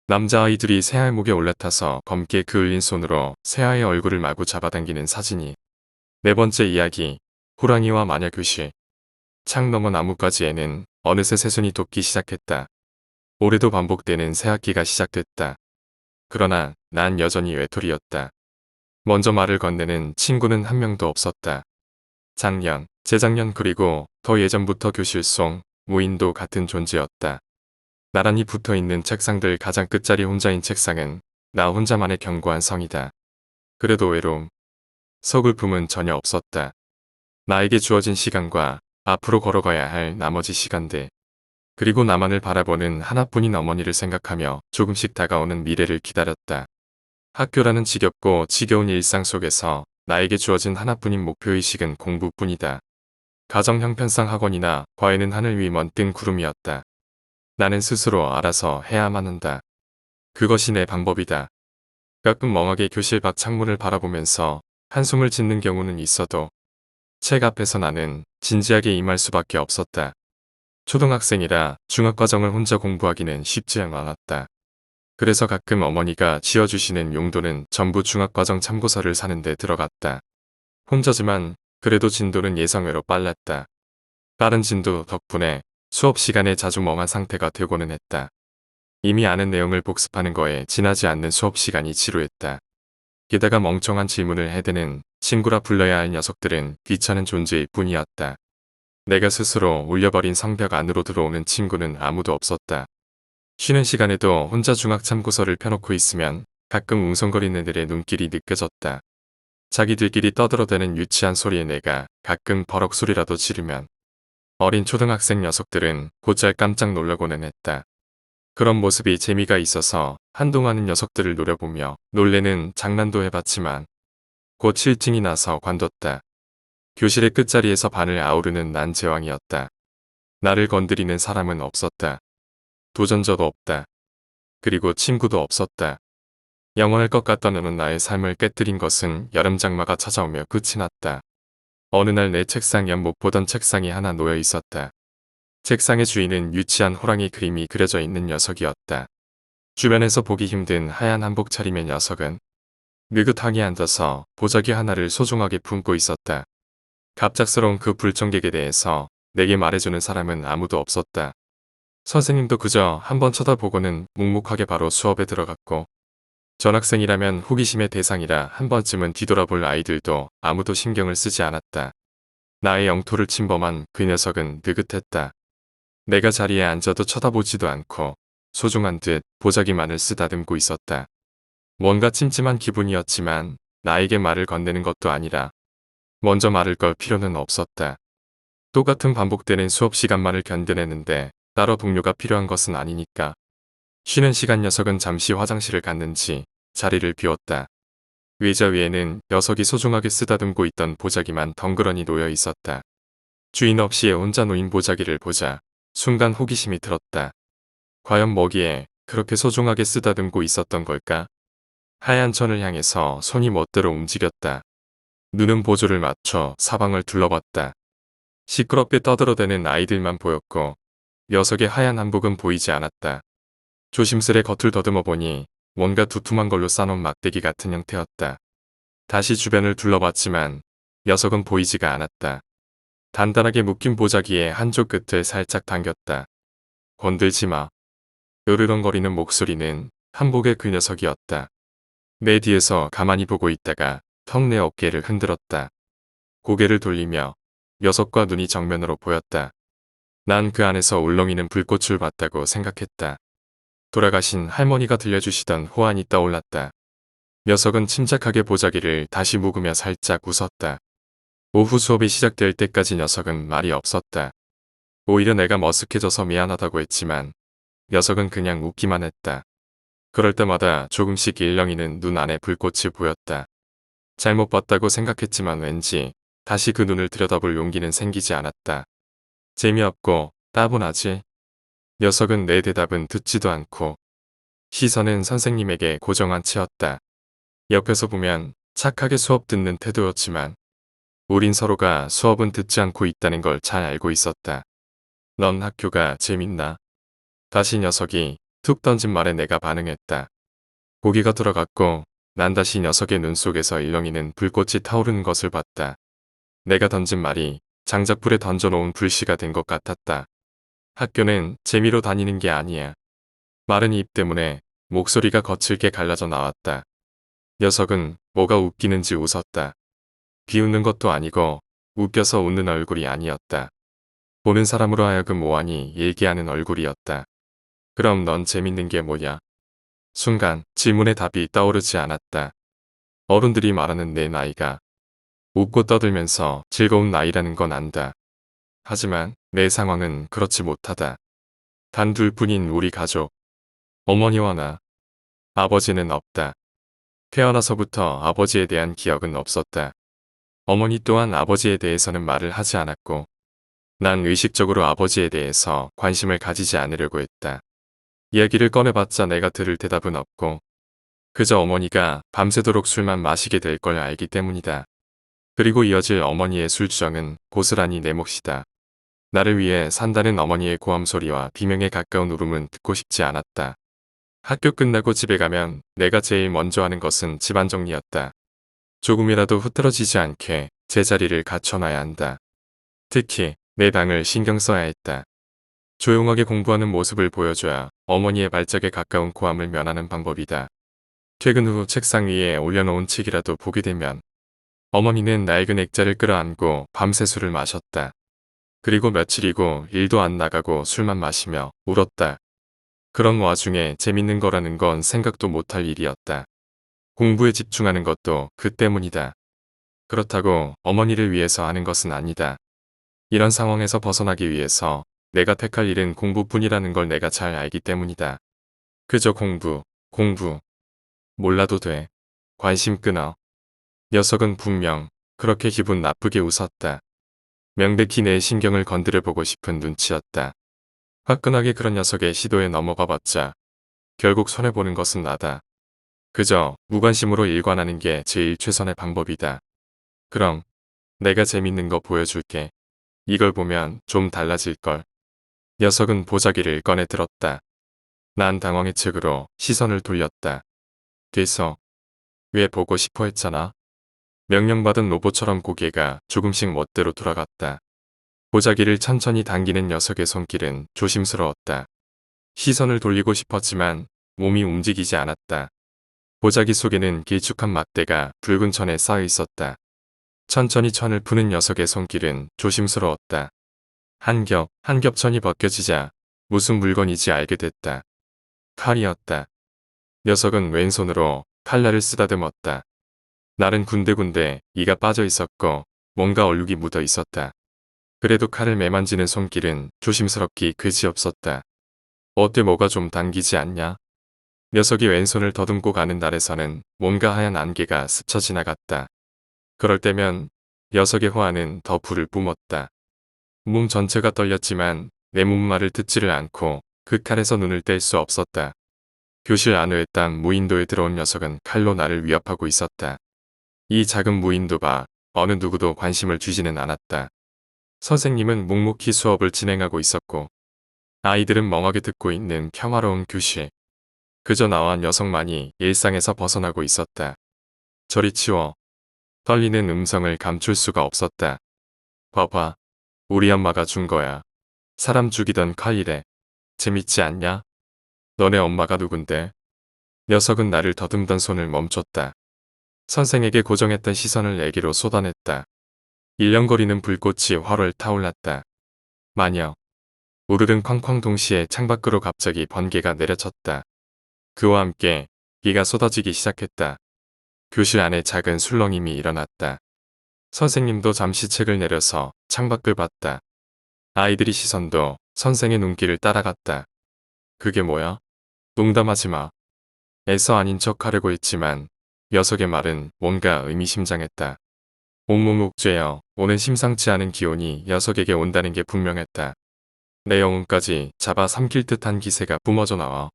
남자아이들이 새아의 목에 올라타서 검게 그을린 손으로 새아의 얼굴을 마구 잡아당기는 사진이. 네 번째 이야기, 호랑이와 마녀 교실. 창 너머 나뭇가지에는 어느새 새순이 돋기 시작했다. 올해도 반복되는 새학기가 시작됐다. 그러나 난 여전히 외톨이였다. 먼저 말을 건네는 친구는 한 명도 없었다. 작년, 재작년 그리고 더 예전부터 교실 속 무인도 같은 존재였다. 나란히 붙어있는 책상들 가장 끝자리 혼자인 책상은 나 혼자만의 견고한 성이다. 그래도 외로움, 서글픔은 전혀 없었다. 나에게 주어진 시간과 앞으로 걸어가야 할 나머지 시간들. 그리고 나만을 바라보는 하나뿐인 어머니를 생각하며 조금씩 다가오는 미래를 기다렸다. 학교라는 지겹고 지겨운 일상 속에서 나에게 주어진 하나뿐인 목표의식은 공부뿐이다. 가정 형편상 학원이나 과외는 하늘 위 먼 뜬 구름이었다. 나는 스스로 알아서 해야만 한다. 그것이 내 방법이다. 가끔 멍하게 교실 밖 창문을 바라보면서 한숨을 짓는 경우는 있어도 책 앞에서 나는 진지하게 임할 수밖에 없었다. 초등학생이라 중학과정을 혼자 공부하기는 쉽지 않았다. 그래서 가끔 어머니가 지어주시는 용돈은 전부 중학과정 참고서를 사는 데 들어갔다. 혼자지만 그래도 진도는 예상외로 빨랐다. 빠른 진도 덕분에 수업 시간에 자주 멍한 상태가 되고는 했다. 이미 아는 내용을 복습하는 거에 지나지 않는 수업 시간이 지루했다. 게다가 멍청한 질문을 해대는 친구라 불러야 할 녀석들은 귀찮은 존재일 뿐이었다. 내가 스스로 울려버린 성벽 안으로 들어오는 친구는 아무도 없었다. 쉬는 시간에도 혼자 중학 참고서를 펴놓고 있으면 가끔 웅성거리는 애들의 눈길이 느껴졌다. 자기들끼리 떠들어대는 유치한 소리에 내가 가끔 버럭 소리라도 지르면 어린 초등학생 녀석들은 곧잘 깜짝 놀라고는 했다. 그런 모습이 재미가 있어서 한동안은 녀석들을 노려보며 놀래는 장난도 해봤지만 곧 실증이 나서 관뒀다. 교실의 끝자리에서 반을 아우르는 난 제왕이었다. 나를 건드리는 사람은 없었다. 도전자도 없다. 그리고 친구도 없었다. 영원할 것 같던 어느 나의 삶을 깨뜨린 것은 여름장마가 찾아오며 끝이 났다. 어느 날 내 책상 옆 못 보던 책상이 하나 놓여 있었다. 책상의 주인은 유치한 호랑이 그림이 그려져 있는 녀석이었다. 주변에서 보기 힘든 하얀 한복 차림의 녀석은 느긋하게 앉아서 보자기 하나를 소중하게 품고 있었다. 갑작스러운 그 불청객에 대해서 내게 말해주는 사람은 아무도 없었다. 선생님도 그저 한번 쳐다보고는 묵묵하게 바로 수업에 들어갔고, 전학생이라면 호기심의 대상이라 한 번쯤은 뒤돌아볼 아이들도 아무도 신경을 쓰지 않았다. 나의 영토를 침범한 그 녀석은 느긋했다. 내가 자리에 앉아도 쳐다보지도 않고 소중한 듯 보자기만을 쓰다듬고 있었다. 뭔가 찜찜한 기분이었지만 나에게 말을 건네는 것도 아니라 먼저 말을 걸 필요는 없었다. 똑같은 반복되는 수업 시간만을 견뎌내는데 따로 동료가 필요한 것은 아니니까. 쉬는 시간 녀석은 잠시 화장실을 갔는지 자리를 비웠다. 의자 위에는 녀석이 소중하게 쓰다듬고 있던 보자기만 덩그러니 놓여 있었다. 주인 없이 혼자 놓인 보자기를 보자 순간 호기심이 들었다. 과연 뭐기에 그렇게 소중하게 쓰다듬고 있었던 걸까? 하얀 천을 향해서 손이 멋대로 움직였다. 눈은 보조를 맞춰 사방을 둘러봤다. 시끄럽게 떠들어대는 아이들만 보였고 녀석의 하얀 한복은 보이지 않았다. 조심스레 겉을 더듬어 보니 뭔가 두툼한 걸로 싸놓은 막대기 같은 형태였다. 다시 주변을 둘러봤지만 녀석은 보이지가 않았다. 단단하게 묶인 보자기의 한쪽 끝을 살짝 당겼다. 건들지 마. 으르렁거리는 목소리는 한복의 그 녀석이었다. 내 뒤에서 가만히 보고 있다가 턱 내 어깨를 흔들었다. 고개를 돌리며 녀석과 눈이 정면으로 보였다. 난 그 안에서 울렁이는 불꽃을 봤다고 생각했다. 돌아가신 할머니가 들려주시던 호안이 떠올랐다. 녀석은 침착하게 보자기를 다시 묵으며 살짝 웃었다. 오후 수업이 시작될 때까지 녀석은 말이 없었다. 오히려 내가 머쓱해져서 미안하다고 했지만 녀석은 그냥 웃기만 했다. 그럴 때마다 조금씩 일렁이는 눈 안에 불꽃이 보였다. 잘못 봤다고 생각했지만 왠지 다시 그 눈을 들여다볼 용기는 생기지 않았다. 재미없고 따분하지? 녀석은 내 대답은 듣지도 않고 시선은 선생님에게 고정한 채였다. 옆에서 보면 착하게 수업 듣는 태도였지만 우린 서로가 수업은 듣지 않고 있다는 걸 잘 알고 있었다. 넌 학교가 재밌나? 다시 녀석이 툭 던진 말에 내가 반응했다. 고개가 돌아갔고 난 다시 녀석의 눈 속에서 일렁이는 불꽃이 타오르는 것을 봤다. 내가 던진 말이 장작불에 던져놓은 불씨가 된 것 같았다. 학교는 재미로 다니는 게 아니야. 마른 입 때문에 목소리가 거칠게 갈라져 나왔다. 녀석은 뭐가 웃기는지 웃었다. 비웃는 것도 아니고 웃겨서 웃는 얼굴이 아니었다. 보는 사람으로 하여금 오하니 얘기하는 얼굴이었다. 그럼 넌 재밌는 게 뭐냐? 순간 질문에 답이 떠오르지 않았다. 어른들이 말하는 내 나이가 웃고 떠들면서 즐거운 나이라는 건 안다. 하지만 내 상황은 그렇지 못하다. 단 둘뿐인 우리 가족. 어머니와 나. 아버지는 없다. 태어나서부터 아버지에 대한 기억은 없었다. 어머니 또한 아버지에 대해서는 말을 하지 않았고 난 의식적으로 아버지에 대해서 관심을 가지지 않으려고 했다. 이야기를 꺼내봤자 내가 들을 대답은 없고 그저 어머니가 밤새도록 술만 마시게 될 걸 알기 때문이다. 그리고 이어질 어머니의 술주정은 고스란히 내 몫이다. 나를 위해 산다는 어머니의 고함 소리와 비명에 가까운 울음은 듣고 싶지 않았다. 학교 끝나고 집에 가면 내가 제일 먼저 하는 것은 집안 정리였다. 조금이라도 흐트러지지 않게 제자리를 갖춰놔야 한다. 특히 내 방을 신경 써야 했다. 조용하게 공부하는 모습을 보여줘야 어머니의 발작에 가까운 고함을 면하는 방법이다. 퇴근 후 책상 위에 올려놓은 책이라도 보게 되면 어머니는 낡은 액자를 끌어안고 밤새 술을 마셨다. 그리고 며칠이고 일도 안 나가고 술만 마시며 울었다. 그런 와중에 재밌는 거라는 건 생각도 못할 일이었다. 공부에 집중하는 것도 그 때문이다. 그렇다고 어머니를 위해서 하는 것은 아니다. 이런 상황에서 벗어나기 위해서 내가 택할 일은 공부뿐이라는 걸 내가 잘 알기 때문이다. 그저 공부, 공부. 몰라도 돼. 관심 끊어. 녀석은 분명 그렇게 기분 나쁘게 웃었다. 명백히 내 신경을 건드려보고 싶은 눈치였다. 화끈하게 그런 녀석의 시도에 넘어가봤자 결국 손해보는 것은 나다. 그저 무관심으로 일관하는 게 제일 최선의 방법이다. 그럼 내가 재밌는 거 보여줄게. 이걸 보면 좀 달라질걸. 녀석은 보자기를 꺼내 들었다. 난 당황의 척으로 시선을 돌렸다. 됐어. 왜 보고 싶어 했잖아. 명령받은 로봇처럼 고개가 조금씩 멋대로 돌아갔다. 보자기를 천천히 당기는 녀석의 손길은 조심스러웠다. 시선을 돌리고 싶었지만 몸이 움직이지 않았다. 보자기 속에는 길쭉한 막대가 붉은 천에 쌓여 있었다. 천천히 천을 푸는 녀석의 손길은 조심스러웠다. 한 겹 천이 벗겨지자 무슨 물건인지 알게 됐다. 칼이었다. 녀석은 왼손으로 칼날을 쓰다듬었다. 날은 군데군데 이가 빠져 있었고 뭔가 얼룩이 묻어 있었다. 그래도 칼을 매만지는 손길은 조심스럽기 그지없었다. 어때 뭐가 좀 당기지 않냐? 녀석이 왼손을 더듬고 가는 날에서는 뭔가 하얀 안개가 스쳐 지나갔다. 그럴 때면 녀석의 호환은 더 불을 뿜었다. 몸 전체가 떨렸지만 내 몸말을 듣지를 않고 그 칼에서 눈을 뗄 수 없었다. 교실 안외의 딴 무인도에 들어온 녀석은 칼로 나를 위협하고 있었다. 이 작은 무인도가 어느 누구도 관심을 주지는 않았다. 선생님은 묵묵히 수업을 진행하고 있었고 아이들은 멍하게 듣고 있는 평화로운 교실. 그저 나와 녀석만이 일상에서 벗어나고 있었다. 저리 치워. 떨리는 음성을 감출 수가 없었다. 봐봐. 우리 엄마가 준 거야. 사람 죽이던 칼이래. 재밌지 않냐? 너네 엄마가 누군데? 녀석은 나를 더듬던 손을 멈췄다. 선생에게 고정했던 시선을 내게로 쏟아냈다. 일렁거리는 불꽃이 활활 타올랐다. 마녀. 우르릉 쾅쾅 동시에 창밖으로 갑자기 번개가 내려쳤다. 그와 함께 비가 쏟아지기 시작했다. 교실 안에 작은 술렁임이 일어났다. 선생님도 잠시 책을 내려서 창밖을 봤다. 아이들이 시선도 선생의 눈길을 따라갔다. 그게 뭐야? 농담하지 마. 애써 아닌 척 하려고 했지만 녀석의 말은 뭔가 의미심장했다. 온몸 옥죄어 오는 심상치 않은 기운이 녀석에게 온다는 게 분명했다. 내 영혼까지 잡아 삼킬 듯한 기세가 뿜어져 나와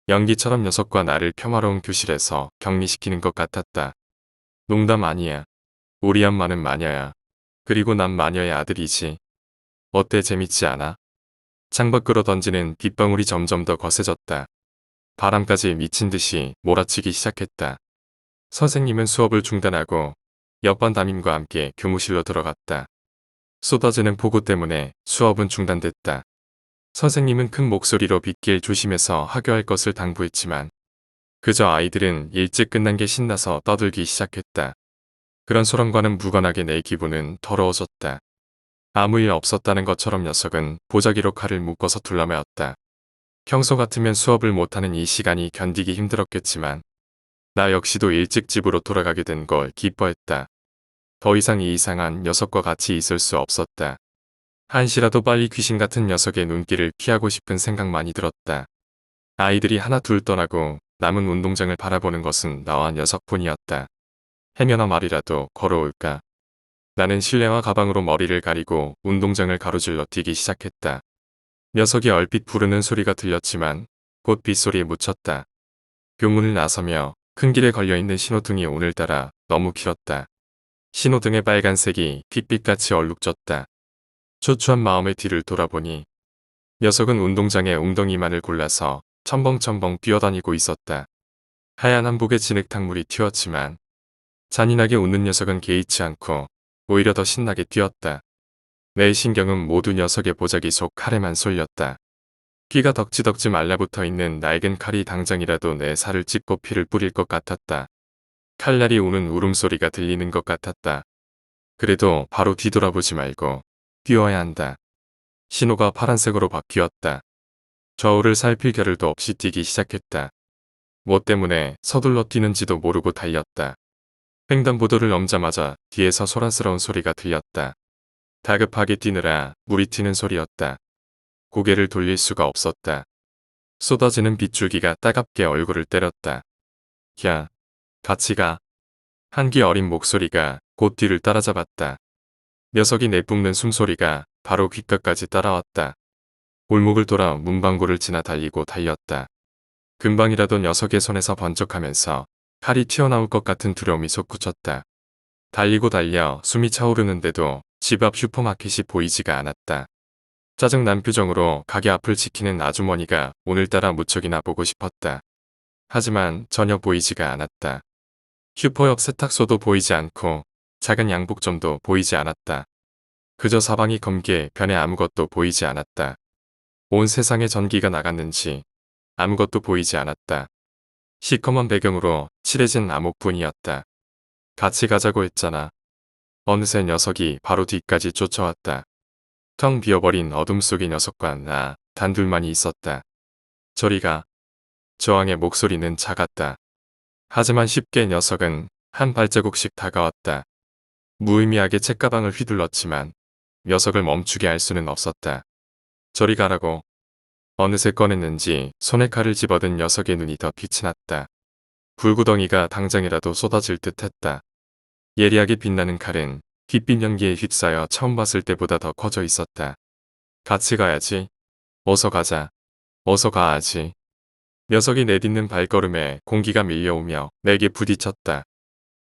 연기처럼 녀석과 나를 평화로운 교실에서 격리시키는 것 같았다. 농담 아니야. 우리 엄마는 마녀야. 그리고 난 마녀의 아들이지. 어때 재밌지 않아? 창밖으로 던지는 빗방울이 점점 더 거세졌다. 바람까지 미친 듯이 몰아치기 시작했다. 선생님은 수업을 중단하고 옆반 담임과 함께 교무실로 들어갔다. 쏟아지는 폭우 때문에 수업은 중단됐다. 선생님은 큰 목소리로 빗길 조심해서 하교할 것을 당부했지만 그저 아이들은 일찍 끝난 게 신나서 떠들기 시작했다. 그런 소란과는 무관하게 내 기분은 더러워졌다. 아무 일 없었다는 것처럼 녀석은 보자기로 칼을 묶어서 둘러매었다. 평소 같으면 수업을 못하는 이 시간이 견디기 힘들었겠지만 나 역시도 일찍 집으로 돌아가게 된 걸 기뻐했다. 더 이상 이 이상한 녀석과 같이 있을 수 없었다. 한시라도 빨리 귀신 같은 녀석의 눈길을 피하고 싶은 생각만이 들었다. 아이들이 하나 둘 떠나고 남은 운동장을 바라보는 것은 나와 녀석뿐이었다. 해면허 말이라도 걸어올까? 나는 실내화 가방으로 머리를 가리고 운동장을 가로질러 뛰기 시작했다. 녀석이 얼핏 부르는 소리가 들렸지만 곧 빗소리에 묻혔다. 교문을 나서며 큰 길에 걸려있는 신호등이 오늘따라 너무 길었다. 신호등의 빨간색이 핏빛같이 얼룩졌다. 초췌한 마음의 뒤를 돌아보니 녀석은 운동장에 웅덩이만을 골라서 첨벙첨벙 뛰어다니고 있었다. 하얀 한복에 진흙탕물이 튀었지만 잔인하게 웃는 녀석은 개의치 않고 오히려 더 신나게 뛰었다. 내 신경은 모두 녀석의 보자기 속 칼에만 쏠렸다. 피가 덕지덕지 말라붙어 있는 낡은 칼이 당장이라도 내 살을 찢고 피를 뿌릴 것 같았다. 칼날이 우는 울음소리가 들리는 것 같았다. 그래도 바로 뒤돌아보지 말고 뛰어야 한다. 신호가 파란색으로 바뀌었다. 저울을 살필 겨를도 없이 뛰기 시작했다. 뭐 때문에 서둘러 뛰는지도 모르고 달렸다. 횡단보도를 넘자마자 뒤에서 소란스러운 소리가 들렸다. 다급하게 뛰느라 물이 튀는 소리였다. 고개를 돌릴 수가 없었다. 쏟아지는 빗줄기가 따갑게 얼굴을 때렸다. 야, 같이 가. 한기 어린 목소리가 곧 뒤를 따라잡았다. 녀석이 내뿜는 숨소리가 바로 귓가까지 따라왔다. 골목을 돌아 문방구를 지나 달리고 달렸다. 금방이라도 녀석의 손에서 번쩍하면서 칼이 튀어나올 것 같은 두려움이 솟구쳤다. 달리고 달려 숨이 차오르는데도 집 앞 슈퍼마켓이 보이지가 않았다. 짜증난 표정으로 가게 앞을 지키는 아주머니가 오늘따라 무척이나 보고 싶었다. 하지만 전혀 보이지가 않았다. 슈퍼역 세탁소도 보이지 않고 작은 양복점도 보이지 않았다. 그저 사방이 검게 변해 아무것도 보이지 않았다. 온 세상에 전기가 나갔는지 아무것도 보이지 않았다. 시커먼 배경으로 칠해진 암흑뿐이었다. 같이 가자고 했잖아. 어느새 녀석이 바로 뒤까지 쫓아왔다. 텅 비어버린 어둠 속의 녀석과 나 단둘만이 있었다. 저리가. 저항의 목소리는 작았다. 하지만 쉽게 녀석은 한 발자국씩 다가왔다. 무의미하게 책가방을 휘둘렀지만 녀석을 멈추게 할 수는 없었다. 저리 가라고. 어느새 꺼냈는지 손에 칼을 집어든 녀석의 눈이 더 빛이 났다. 불구덩이가 당장이라도 쏟아질 듯했다. 예리하게 빛나는 칼은 빛빛 연기에 휩싸여 처음 봤을 때보다 더 커져 있었다. 같이 가야지. 어서 가자. 어서 가야지. 녀석이 내딛는 발걸음에 공기가 밀려오며 내게 부딪혔다.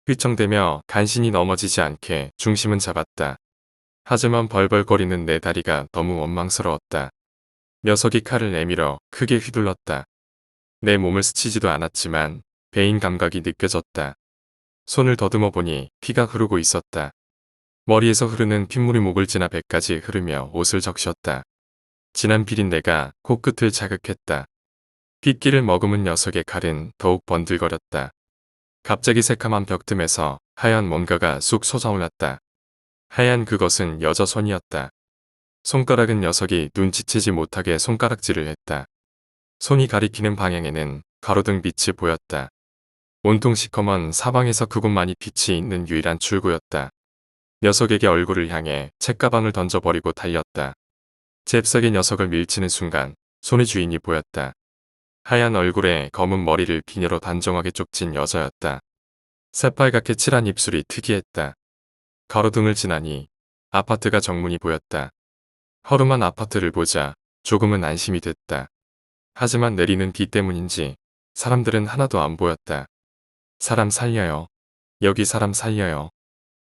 휘청대며 간신히 넘어지지 않게 중심은 잡았다. 하지만 벌벌거리는 내 다리가 너무 원망스러웠다. 녀석이 칼을 내밀어 크게 휘둘렀다. 내 몸을 스치지도 않았지만 배인 감각이 느껴졌다. 손을 더듬어 보니 피가 흐르고 있었다. 머리에서 흐르는 핏물이 목을 지나 배까지 흐르며 옷을 적셨다. 진한 비린내가 코끝을 자극했다. 핏기를 머금은 녀석의 칼은 더욱 번들거렸다. 갑자기 새카만 벽 틈에서 하얀 뭔가가 쑥 솟아올랐다. 하얀 그것은 여자 손이었다. 손가락은 녀석이 눈치채지 못하게 손가락질을 했다. 손이 가리키는 방향에는 가로등 빛이 보였다. 온통 시커먼 사방에서 그곳만이 빛이 있는 유일한 출구였다. 녀석에게 얼굴을 향해 책가방을 던져버리고 달렸다. 잽싸게 녀석을 밀치는 순간 손의 주인이 보였다. 하얀 얼굴에 검은 머리를 비녀로 단정하게 쪽진 여자였다. 새빨갛게 칠한 입술이 특이했다. 가로등을 지나니 아파트가 정문이 보였다. 허름한 아파트를 보자 조금은 안심이 됐다. 하지만 내리는 비 때문인지 사람들은 하나도 안 보였다. 사람 살려요. 여기 사람 살려요.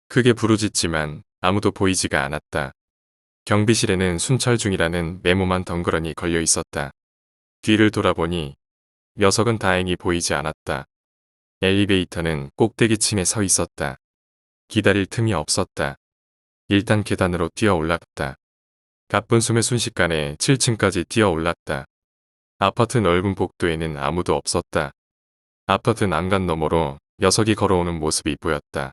크게 부르짖지만 아무도 보이지가 않았다. 경비실에는 순찰 중이라는 메모만 덩그러니 걸려 있었다. 뒤를 돌아보니 녀석은 다행히 보이지 않았다. 엘리베이터는 꼭대기층에 서 있었다. 기다릴 틈이 없었다. 일단 계단으로 뛰어 올랐다. 가쁜 숨에 순식간에 7층까지 뛰어 올랐다. 아파트 넓은 복도에는 아무도 없었다. 아파트 난간 너머로 녀석이 걸어오는 모습이 보였다.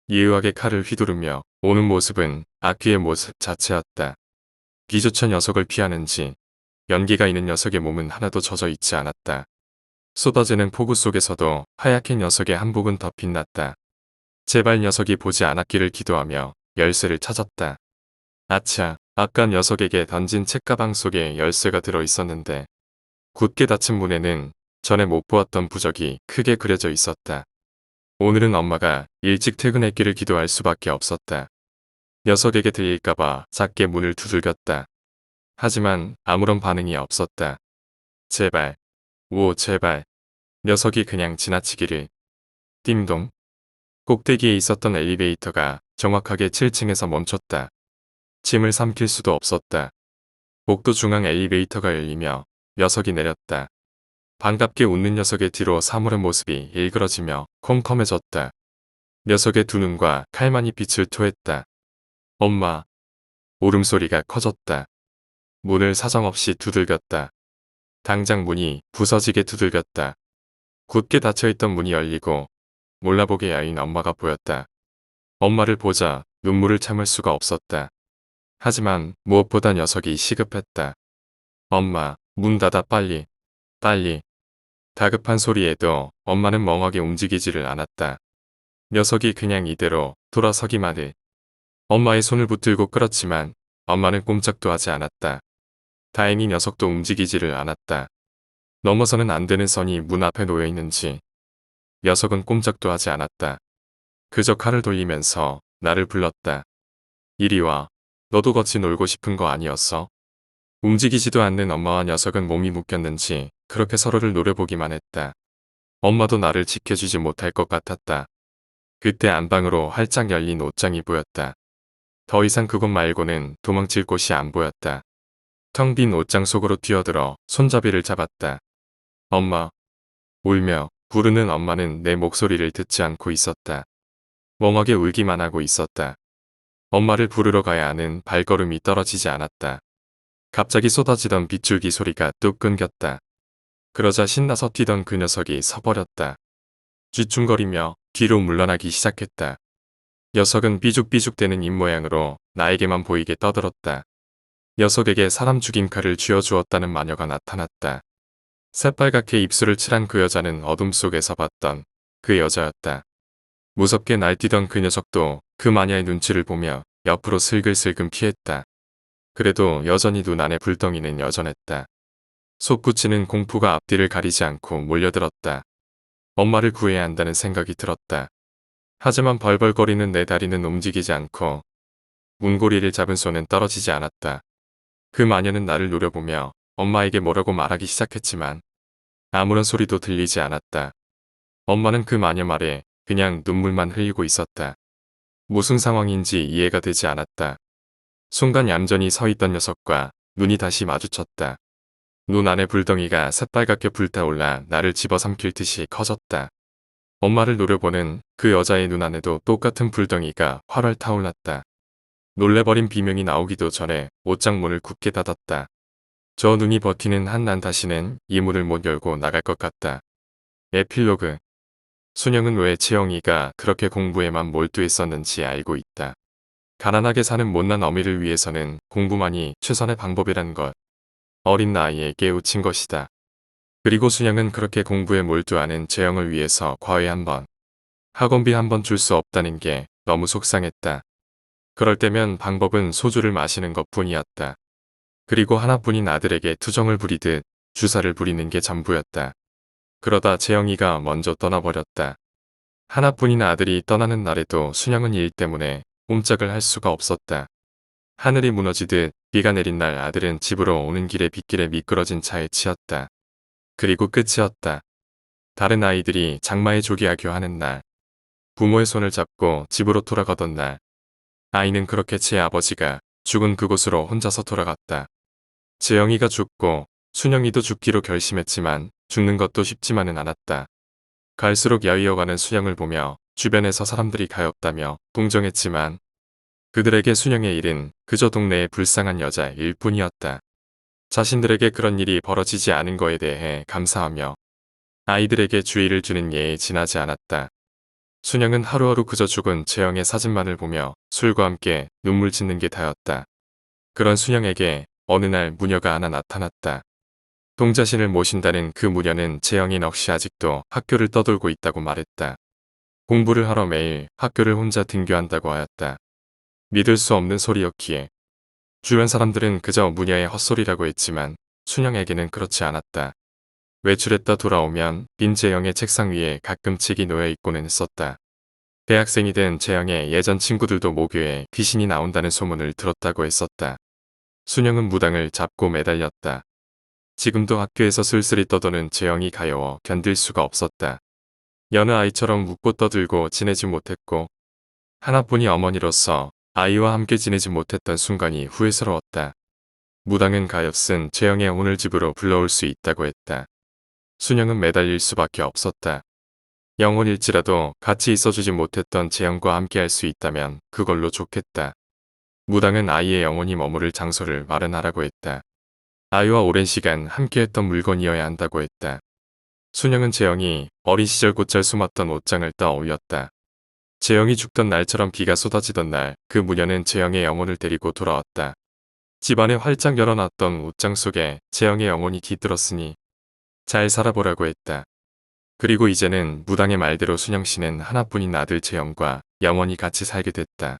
예의하게 칼을 휘두르며 오는 모습은 악귀의 모습 자체였다. 기조차 녀석을 피하는지 연기가 있는 녀석의 몸은 하나도 젖어 있지 않았다. 쏟아지는 폭우 속에서도 하얗게 녀석의 한복은 더 빛났다. 제발 녀석이 보지 않았기를 기도하며 열쇠를 찾았다. 아차, 아까 녀석에게 던진 책가방 속에 열쇠가 들어 있었는데 굳게 닫힌 문에는 전에 못 보았던 부적이 크게 그려져 있었다. 오늘은 엄마가 일찍 퇴근했기를 기도할 수밖에 없었다. 녀석에게 들릴까봐 작게 문을 두들겼다. 하지만 아무런 반응이 없었다. 제발, 오 제발. 녀석이 그냥 지나치기를. 띵동. 꼭대기에 있었던 엘리베이터가 정확하게 7층에서 멈췄다. 침을 삼킬 수도 없었다. 복도 중앙 엘리베이터가 열리며 녀석이 내렸다. 반갑게 웃는 녀석의 뒤로 사물의 모습이 일그러지며 컴컴해졌다. 녀석의 두 눈과 칼만이 빛을 토했다. 엄마. 울음소리가 커졌다. 문을 사정없이 두들겼다. 당장 문이 부서지게 두들겼다. 굳게 닫혀있던 문이 열리고 몰라보게 야인 엄마가 보였다. 엄마를 보자 눈물을 참을 수가 없었다. 하지만 무엇보다 녀석이 시급했다. 엄마, 문 닫아 빨리. 빨리. 다급한 소리에도 엄마는 멍하게 움직이지를 않았다. 녀석이 그냥 이대로 돌아서기만 해. 엄마의 손을 붙들고 끌었지만 엄마는 꼼짝도 하지 않았다. 다행히 녀석도 움직이지를 않았다. 넘어서는 안 되는 선이 문 앞에 놓여 있는지 녀석은 꼼짝도 하지 않았다. 그저 칼을 돌리면서 나를 불렀다. 이리 와. 너도 같이 놀고 싶은 거 아니었어? 움직이지도 않는 엄마와 녀석은 몸이 묶였는지 그렇게 서로를 노려보기만 했다. 엄마도 나를 지켜주지 못할 것 같았다. 그때 안방으로 활짝 열린 옷장이 보였다. 더 이상 그곳 말고는 도망칠 곳이 안 보였다. 텅 빈 옷장 속으로 뛰어들어 손잡이를 잡았다. 엄마. 울며 부르는 엄마는 내 목소리를 듣지 않고 있었다. 멍하게 울기만 하고 있었다. 엄마를 부르러 가야 하는 발걸음이 떨어지지 않았다. 갑자기 쏟아지던 빗줄기 소리가 뚝 끊겼다. 그러자 신나서 뛰던 그 녀석이 서버렸다. 쥐충거리며 뒤로 물러나기 시작했다. 녀석은 삐죽삐죽대는 입모양으로 나에게만 보이게 떠들었다. 녀석에게 사람 죽임 칼을 쥐어주었다는 마녀가 나타났다. 새빨갛게 입술을 칠한 그 여자는 어둠 속에서 봤던 그 여자였다. 무섭게 날뛰던 그 녀석도 그 마녀의 눈치를 보며 옆으로 슬글슬금 피했다. 그래도 여전히 눈 안의 불덩이는 여전했다. 솟구치는 공포가 앞뒤를 가리지 않고 몰려들었다. 엄마를 구해야 한다는 생각이 들었다. 하지만 벌벌거리는 내 다리는 움직이지 않고 문고리를 잡은 손은 떨어지지 않았다. 그 마녀는 나를 노려보며 엄마에게 뭐라고 말하기 시작했지만 아무런 소리도 들리지 않았다. 엄마는 그 마녀 말에 그냥 눈물만 흘리고 있었다. 무슨 상황인지 이해가 되지 않았다. 순간 얌전히 서 있던 녀석과 눈이 다시 마주쳤다. 눈 안의 불덩이가 새빨갛게 불타올라 나를 집어삼킬 듯이 커졌다. 엄마를 노려보는 그 여자의 눈 안에도 똑같은 불덩이가 활활 타올랐다. 놀래버린 비명이 나오기도 전에 옷장 문을 굳게 닫았다. 저 눈이 버티는 한 난 다시는 이 문을 못 열고 나갈 것 같다. 에필로그. 순영은 왜 채영이가 그렇게 공부에만 몰두했었는지 알고 있다. 가난하게 사는 못난 어미를 위해서는 공부만이 최선의 방법이란 것. 어린 나이에 깨우친 것이다. 그리고 순영은 그렇게 공부에 몰두하는 재영을 위해서 과외 한 번, 학원비 한 번 줄 수 없다는 게 너무 속상했다. 그럴 때면 방법은 소주를 마시는 것뿐이었다. 그리고 하나뿐인 아들에게 투정을 부리듯 주사를 부리는 게 전부였다. 그러다 재영이가 먼저 떠나버렸다. 하나뿐인 아들이 떠나는 날에도 순영은 일 때문에 꼼짝을 할 수가 없었다. 하늘이 무너지듯 비가 내린 날 아들은 집으로 오는 길에 빗길에 미끄러진 차에 치였다. 그리고 끝이었다. 다른 아이들이 장마에 조기하교 하는 날, 부모의 손을 잡고 집으로 돌아가던 날, 아이는 그렇게 제 아버지가 죽은 그곳으로 혼자서 돌아갔다. 재영이가 죽고 순영이도 죽기로 결심했지만 죽는 것도 쉽지만은 않았다. 갈수록 야위어가는 순영을 보며 주변에서 사람들이 가엾다며 동정했지만 그들에게 순영의 일은 그저 동네의 불쌍한 여자일 뿐이었다. 자신들에게 그런 일이 벌어지지 않은 거에 대해 감사하며 아이들에게 주의를 주는 예에 지나지 않았다. 순영은 하루하루 그저 죽은 재영의 사진만을 보며 술과 함께 눈물 짓는 게 다였다. 그런 순영에게 어느 날 무녀가 하나 나타났다. 동자신을 모신다는 그 무녀는 재영이 넋이 아직도 학교를 떠돌고 있다고 말했다. 공부를 하러 매일 학교를 혼자 등교한다고 하였다. 믿을 수 없는 소리였기에 주변 사람들은 그저 무녀의 헛소리라고 했지만 순영에게는 그렇지 않았다. 외출했다 돌아오면 빈 재영의 책상 위에 가끔 책이 놓여 있고는 했었다. 대학생이 된 재영의 예전 친구들도 모교에 귀신이 나온다는 소문을 들었다고 했었다. 순영은 무당을 잡고 매달렸다. 지금도 학교에서 쓸쓸히 떠도는 재영이 가여워 견딜 수가 없었다. 여느 아이처럼 웃고 떠들고 지내지 못했고 하나뿐인 어머니로서 아이와 함께 지내지 못했던 순간이 후회스러웠다. 무당은 가엾은 재영의 오늘 집으로 불러올 수 있다고 했다. 순영은 매달릴 수밖에 없었다. 영혼일지라도 같이 있어주지 못했던 재영과 함께 할 수 있다면 그걸로 좋겠다. 무당은 아이의 영혼이 머무를 장소를 마련하라고 했다. 아이와 오랜 시간 함께했던 물건이어야 한다고 했다. 순영은 재영이 어린 시절 곧잘 숨었던 옷장을 떠올렸다. 재영이 죽던 날처럼 비가 쏟아지던 날 그 무녀는 재영의 영혼을 데리고 돌아왔다. 집안에 활짝 열어놨던 옷장 속에 재영의 영혼이 깃들었으니 잘 살아보라고 했다. 그리고 이제는 무당의 말대로 순영씨는 하나뿐인 아들 재영과 영원히 같이 살게 됐다.